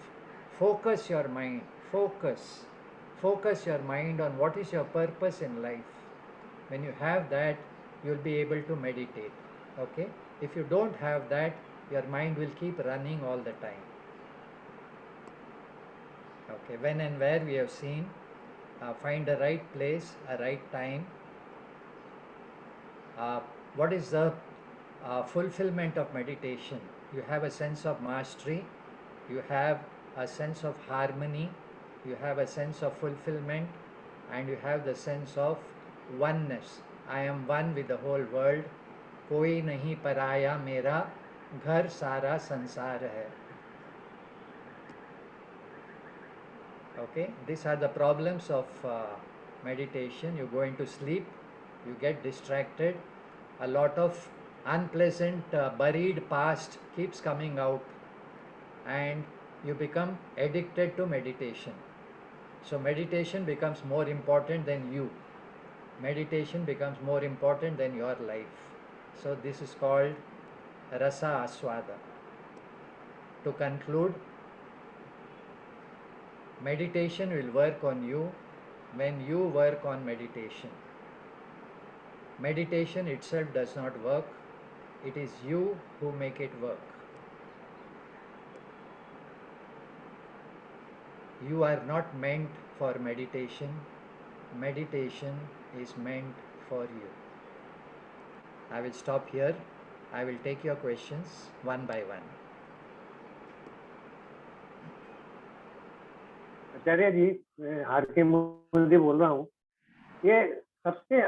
[SPEAKER 2] Focus your mind. Focus your mind on what is your purpose in life. When you have that, you'll be able to meditate. Okay? If you don't have that, your mind will keep running all the time. Okay, when and where we have seen, find a right place, a right time. What is the fulfillment of meditation? You have a sense of mastery, you have a sense of harmony, you have a sense of fulfillment, and you have the sense of oneness. I am one with the whole world. कोई नहीं पराया मेरा, घर सारा संसार है. Okay, these are the problems of meditation. You go into sleep, you get distracted, a lot of unpleasant buried past keeps coming out, and you become addicted to meditation. So meditation becomes more important than you. Meditation becomes more important than your life. So this is called rasa aswada. To conclude, meditation will work on you when you work on meditation. Meditation itself does not work. It is you who make it work. You are not meant for meditation. Meditation is meant for you. I will stop here. I will take your questions one by one.
[SPEAKER 7] आचार्य जी, मैं हार के मुझे बोल रहा हूँ, ये सबसे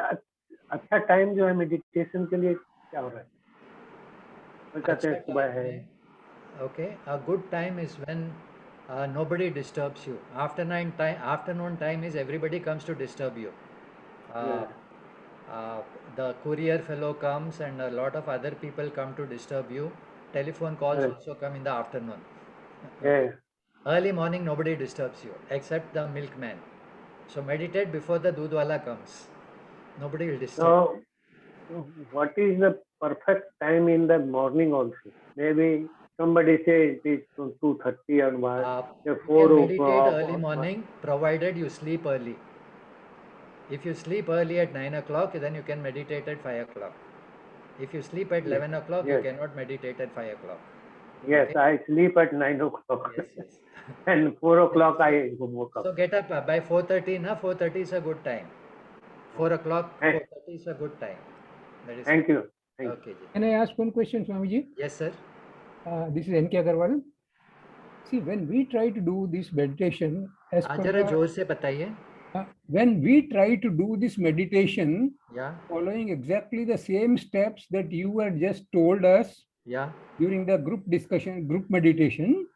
[SPEAKER 7] अच्छा टाइम जो है मेडिटेशन के लिए क्या हो रहा है? वो कहते हैं सुबह है.
[SPEAKER 2] Okay, a good time is when nobody disturbs you. Afternoon time is everybody comes to disturb you. The courier fellow comes and a lot of other people come to disturb you. Telephone calls also come in the afternoon. Early morning nobody disturbs you except the milkman. So meditate before the doodh wala comes. Nobody will disturb.
[SPEAKER 7] So what is the perfect time in the morning also? Maybe somebody say it is 2:30 or 4
[SPEAKER 2] You can meditate early morning provided you sleep early. If you sleep early at 9 o'clock, then you can meditate at 5 o'clock. If you sleep at 11 o'clock, you cannot meditate at 5 o'clock.
[SPEAKER 7] Yes, okay? I sleep at 9 o'clock. Yes. And 4 o'clock I woke up.
[SPEAKER 2] So get up by 4:30. 4:30 is a good time. 4 o'clock, 4:30 is a good time. That is
[SPEAKER 7] Thank you.
[SPEAKER 2] Okay.
[SPEAKER 4] Can I ask one question, Swamiji?
[SPEAKER 2] Yes, sir.
[SPEAKER 4] This is N.K. Agarwal. See, when we try to do this meditation, as
[SPEAKER 2] जरा जोर से बताइए.
[SPEAKER 4] When we try to do this meditation, following exactly the same steps that you had just told us during the group discussion, group meditation,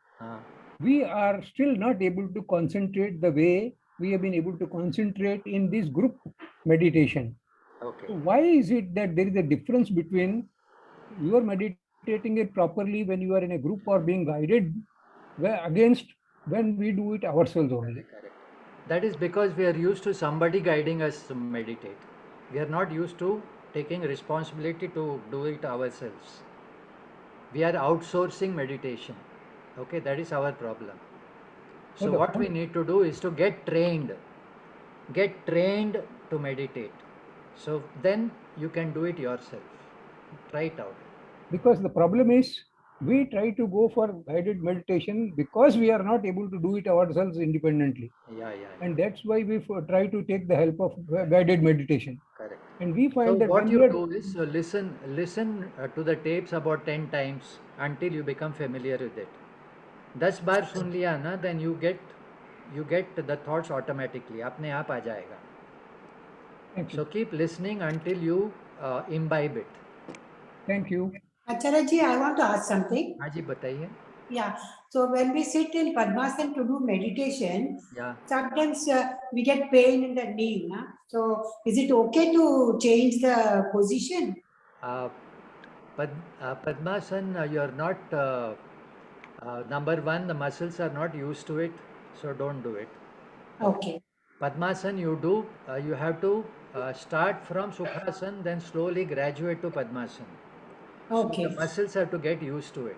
[SPEAKER 4] we are still not able to concentrate the way we have been able to concentrate in this group meditation.
[SPEAKER 2] Okay.
[SPEAKER 4] So why is it that there is a difference between you are meditating it properly when you are in a group or being guided against when we do it ourselves only?
[SPEAKER 2] Correct. That is because we are used to somebody guiding us to meditate. We are not used to taking responsibility to do it ourselves. We are outsourcing meditation. Okay, that is our problem. So what we need to do is to get trained to meditate. So then you can do it yourself. Try it out.
[SPEAKER 4] Because the problem is we try to go for guided meditation because we are not able to do it ourselves independently.
[SPEAKER 2] Yeah.
[SPEAKER 4] And that's why we try to take the help of guided meditation.
[SPEAKER 2] Correct.
[SPEAKER 4] And we
[SPEAKER 2] So
[SPEAKER 4] find that
[SPEAKER 2] what
[SPEAKER 4] when
[SPEAKER 2] you
[SPEAKER 4] we are
[SPEAKER 2] do is listen to the tapes about 10 times until you become familiar with it. 10 बार सुन लिया ना, then you get the thoughts automatically. अपने आप आ जाएगा.
[SPEAKER 4] Thank you.
[SPEAKER 2] So keep listening until you imbibe it.
[SPEAKER 4] Thank you.
[SPEAKER 5] Acharya ji, I want to ask something.
[SPEAKER 2] हाँ जी बताइए.
[SPEAKER 5] Yeah. So when we sit in Padmasana to do meditation,
[SPEAKER 2] Yeah.
[SPEAKER 5] sometimes we get pain in the knee. Na? So is it okay to change the position?
[SPEAKER 2] Padmasana, you're not, number one, the muscles are not used to it, so don't do it.
[SPEAKER 5] Okay.
[SPEAKER 2] Padmasana you do, you have to start from Sukhasana, then slowly graduate to Padmasana.
[SPEAKER 5] Okay.
[SPEAKER 2] So the muscles have to get used to it.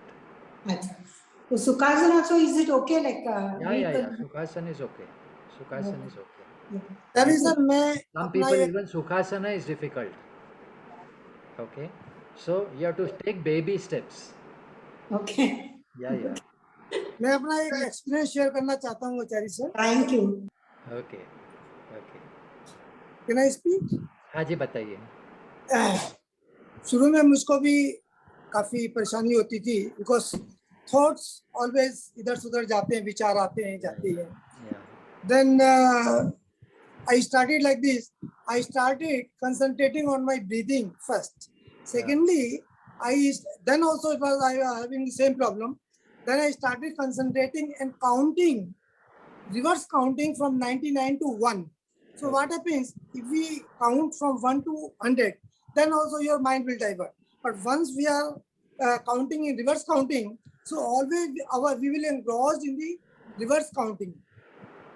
[SPEAKER 5] Achha. So Sukhasana also, is it okay? Like
[SPEAKER 2] Yeah. Sukhasana is okay. Sukhasana is okay.
[SPEAKER 6] That is मैं
[SPEAKER 2] Some
[SPEAKER 6] अपना
[SPEAKER 2] people
[SPEAKER 6] एक
[SPEAKER 2] even Sukhasana is difficult. Okay. So you have to take baby steps.
[SPEAKER 5] Okay.
[SPEAKER 2] Yeah.
[SPEAKER 6] मैं अपना एक experience share करना चाहता हूँ आचार्य sir.
[SPEAKER 5] Thank you.
[SPEAKER 2] Okay.
[SPEAKER 6] Can I speak?
[SPEAKER 2] हाँ जी बताइए.
[SPEAKER 6] शुरू में मुझको भी काफी परेशानी होती थी बिकॉज थॉट्स ऑलवेज इधर से उधर जाते हैं, विचार आते हैं जाते हैं. Then I started like this. I started concentrating on my breathing first. Secondly then also it was I was having the same problem. Then I started concentrating and counting, reverse counting from 99 to 1. So what happens if we count from 1 to 100, then also your mind will divert. But once we are counting in reverse counting, so always we will engrossed in the reverse counting.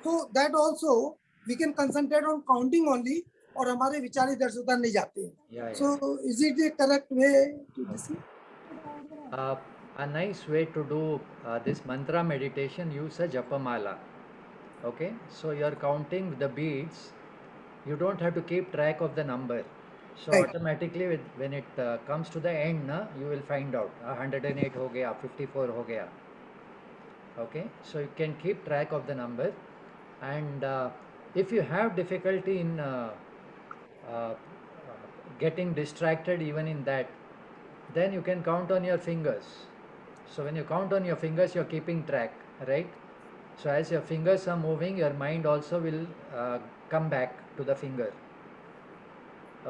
[SPEAKER 6] So that also we can concentrate on counting only, और हमारे विचार इधर से उधर नहीं जाते हैं. So is it the correct way to this?
[SPEAKER 2] A nice way to do this mantra meditation, use a japamala. Okay, so you're counting the beads. You don't have to keep track of the number. So automatically when it comes to the end, you will find out 108 हो गया, 54 हो गया. Okay, so you can keep track of the number, and if you have difficulty in getting distracted even in that, then you can count on your fingers. So when you count on your fingers, you're keeping track, right? So as your fingers are moving, your mind also will come back to the finger.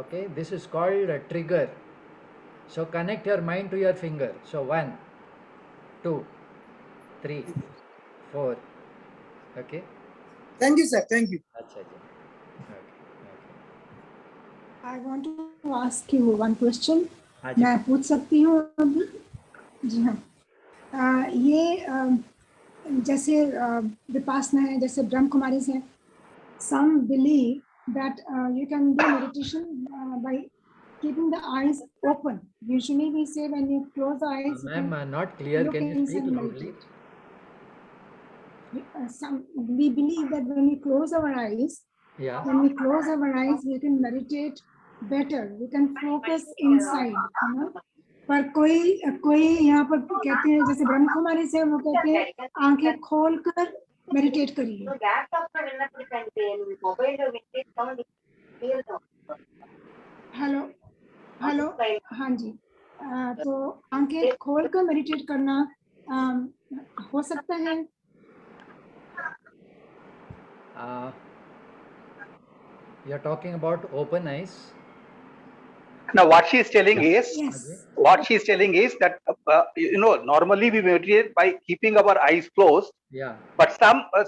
[SPEAKER 2] Okay, this is called a trigger. So connect your mind to your finger. So 1, 2, 3, 4. Okay.
[SPEAKER 6] Thank you, sir. Thank you.
[SPEAKER 2] अच्छा जी.
[SPEAKER 13] I want to ask you one question.
[SPEAKER 2] हाँ जी.
[SPEAKER 13] मैं पूछ सकती हूँ अभी? जी हाँ. ये जैसे विपासना है, जैसे ब्रह्म कुमारी है. Some believe that you can do meditation by keeping the eyes open. Usually we say when you close the eyes.
[SPEAKER 2] Ma'am, not clear. Can you speak loudly?
[SPEAKER 13] We believe that when we close our eyes, we can meditate better. We can focus inside. You know? पर कोई यहाँ पर कहते हैं, जैसे ब्रह्म कुमारी से वो कहते हैं आंखें खोलकर मेडिटेट करिए. हेलो हाँ जी. तो आंखें खोलकर मेडिटेट करना हो सकता है?
[SPEAKER 2] You're talking about open eyes.
[SPEAKER 1] Now, what she is telling is that normally we meditate by keeping our eyes closed.
[SPEAKER 2] Yeah.
[SPEAKER 1] But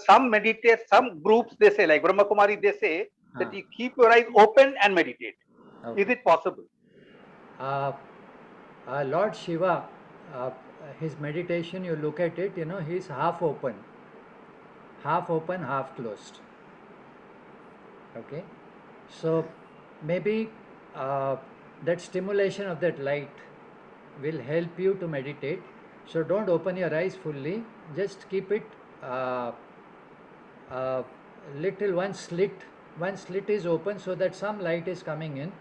[SPEAKER 1] some meditate, some groups they say, like Brahma Kumari, they say that you keep your eyes open and meditate. Okay. Is it possible?
[SPEAKER 2] Lord Shiva, his meditation, you look at it, he's half open, half closed. Okay, so maybe that stimulation of that light will help you to meditate. So don't open your eyes fully, just keep it little one slit is open so that some light is coming in,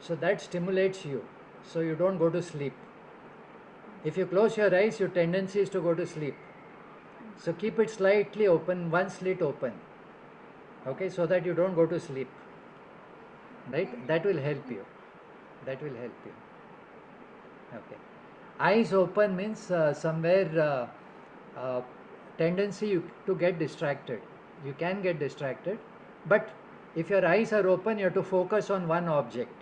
[SPEAKER 2] so that stimulates you, so you don't go to sleep. If you close your eyes, your tendency is to go to sleep. So keep it slightly open, one slit open. Okay, so that you don't go to sleep. Right? That will help you. That will help you. Okay. Eyes open means somewhere tendency to get distracted. You can get distracted, but if your eyes are open, you have to focus on one object.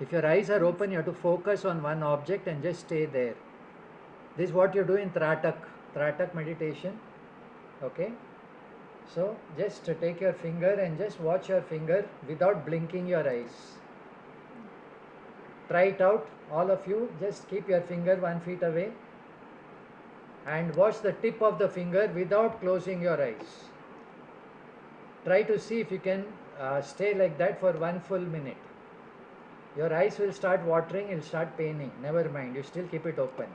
[SPEAKER 2] If your eyes are open, you have to focus on one object and just stay there. This is what you do in Tratak meditation. Okay. So just take your finger and just watch your finger without blinking your eyes. Try it out, all of you. Just keep your finger 1 feet away and watch the tip of the finger without closing your eyes. Try to see if you can stay like that for 1 full minute. Your eyes will start watering, it will start paining. Never mind, you still keep it open.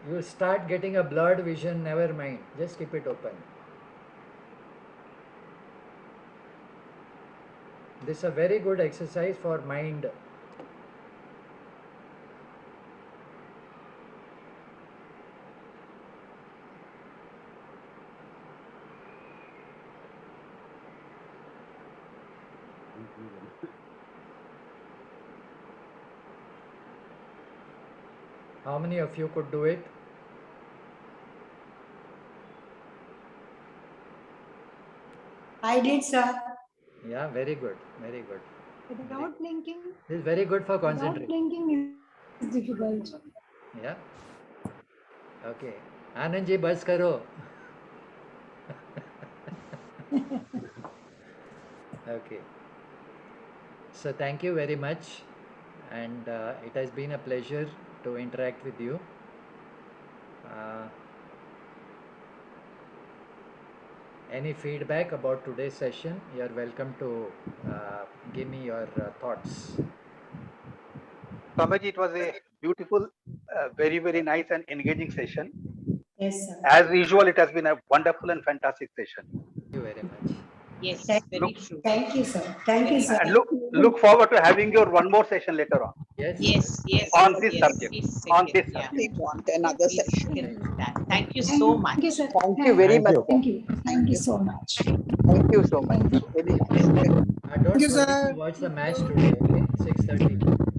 [SPEAKER 2] You will start getting a blurred vision, never mind. Just keep it open. This is a very good exercise for mind. How many of you could do it?
[SPEAKER 5] I did, sir.
[SPEAKER 2] Yeah, very good, very good.
[SPEAKER 13] Without blinking,
[SPEAKER 2] This is very good for
[SPEAKER 13] without
[SPEAKER 2] concentration.
[SPEAKER 13] blinking is difficult.
[SPEAKER 2] Yeah. Okay. Anand ji, bas karo. Okay. So thank you very much, and it has been a pleasure to interact with you. Any feedback about today's session, you are welcome to give me your thoughts.
[SPEAKER 1] Swamiji, it was a beautiful, very, very nice and engaging session.
[SPEAKER 5] Yes, sir.
[SPEAKER 1] As usual, it has been a wonderful and fantastic session.
[SPEAKER 2] Thank you very much.
[SPEAKER 10] Yes,
[SPEAKER 5] Thank
[SPEAKER 10] very true.
[SPEAKER 5] Thank you, sir. Thank you, sir.
[SPEAKER 1] And look forward to having your one more session later on.
[SPEAKER 2] Yes.
[SPEAKER 10] Yes.
[SPEAKER 1] On this
[SPEAKER 10] yes,
[SPEAKER 1] subject.
[SPEAKER 10] yes,
[SPEAKER 1] On
[SPEAKER 10] second,
[SPEAKER 1] this
[SPEAKER 10] yeah.
[SPEAKER 1] subject.
[SPEAKER 14] We want another
[SPEAKER 10] We
[SPEAKER 14] session.
[SPEAKER 10] can do that. Thank you so much.
[SPEAKER 13] Thank you, sir.
[SPEAKER 14] Thank you very
[SPEAKER 2] Thank
[SPEAKER 14] much.
[SPEAKER 2] you.
[SPEAKER 13] Thank you. Thank you so much.
[SPEAKER 14] Thank you so much. Very appreciated.
[SPEAKER 2] Don't
[SPEAKER 6] you,
[SPEAKER 2] forget
[SPEAKER 6] sir.
[SPEAKER 2] to watch the match today, okay? 6:30.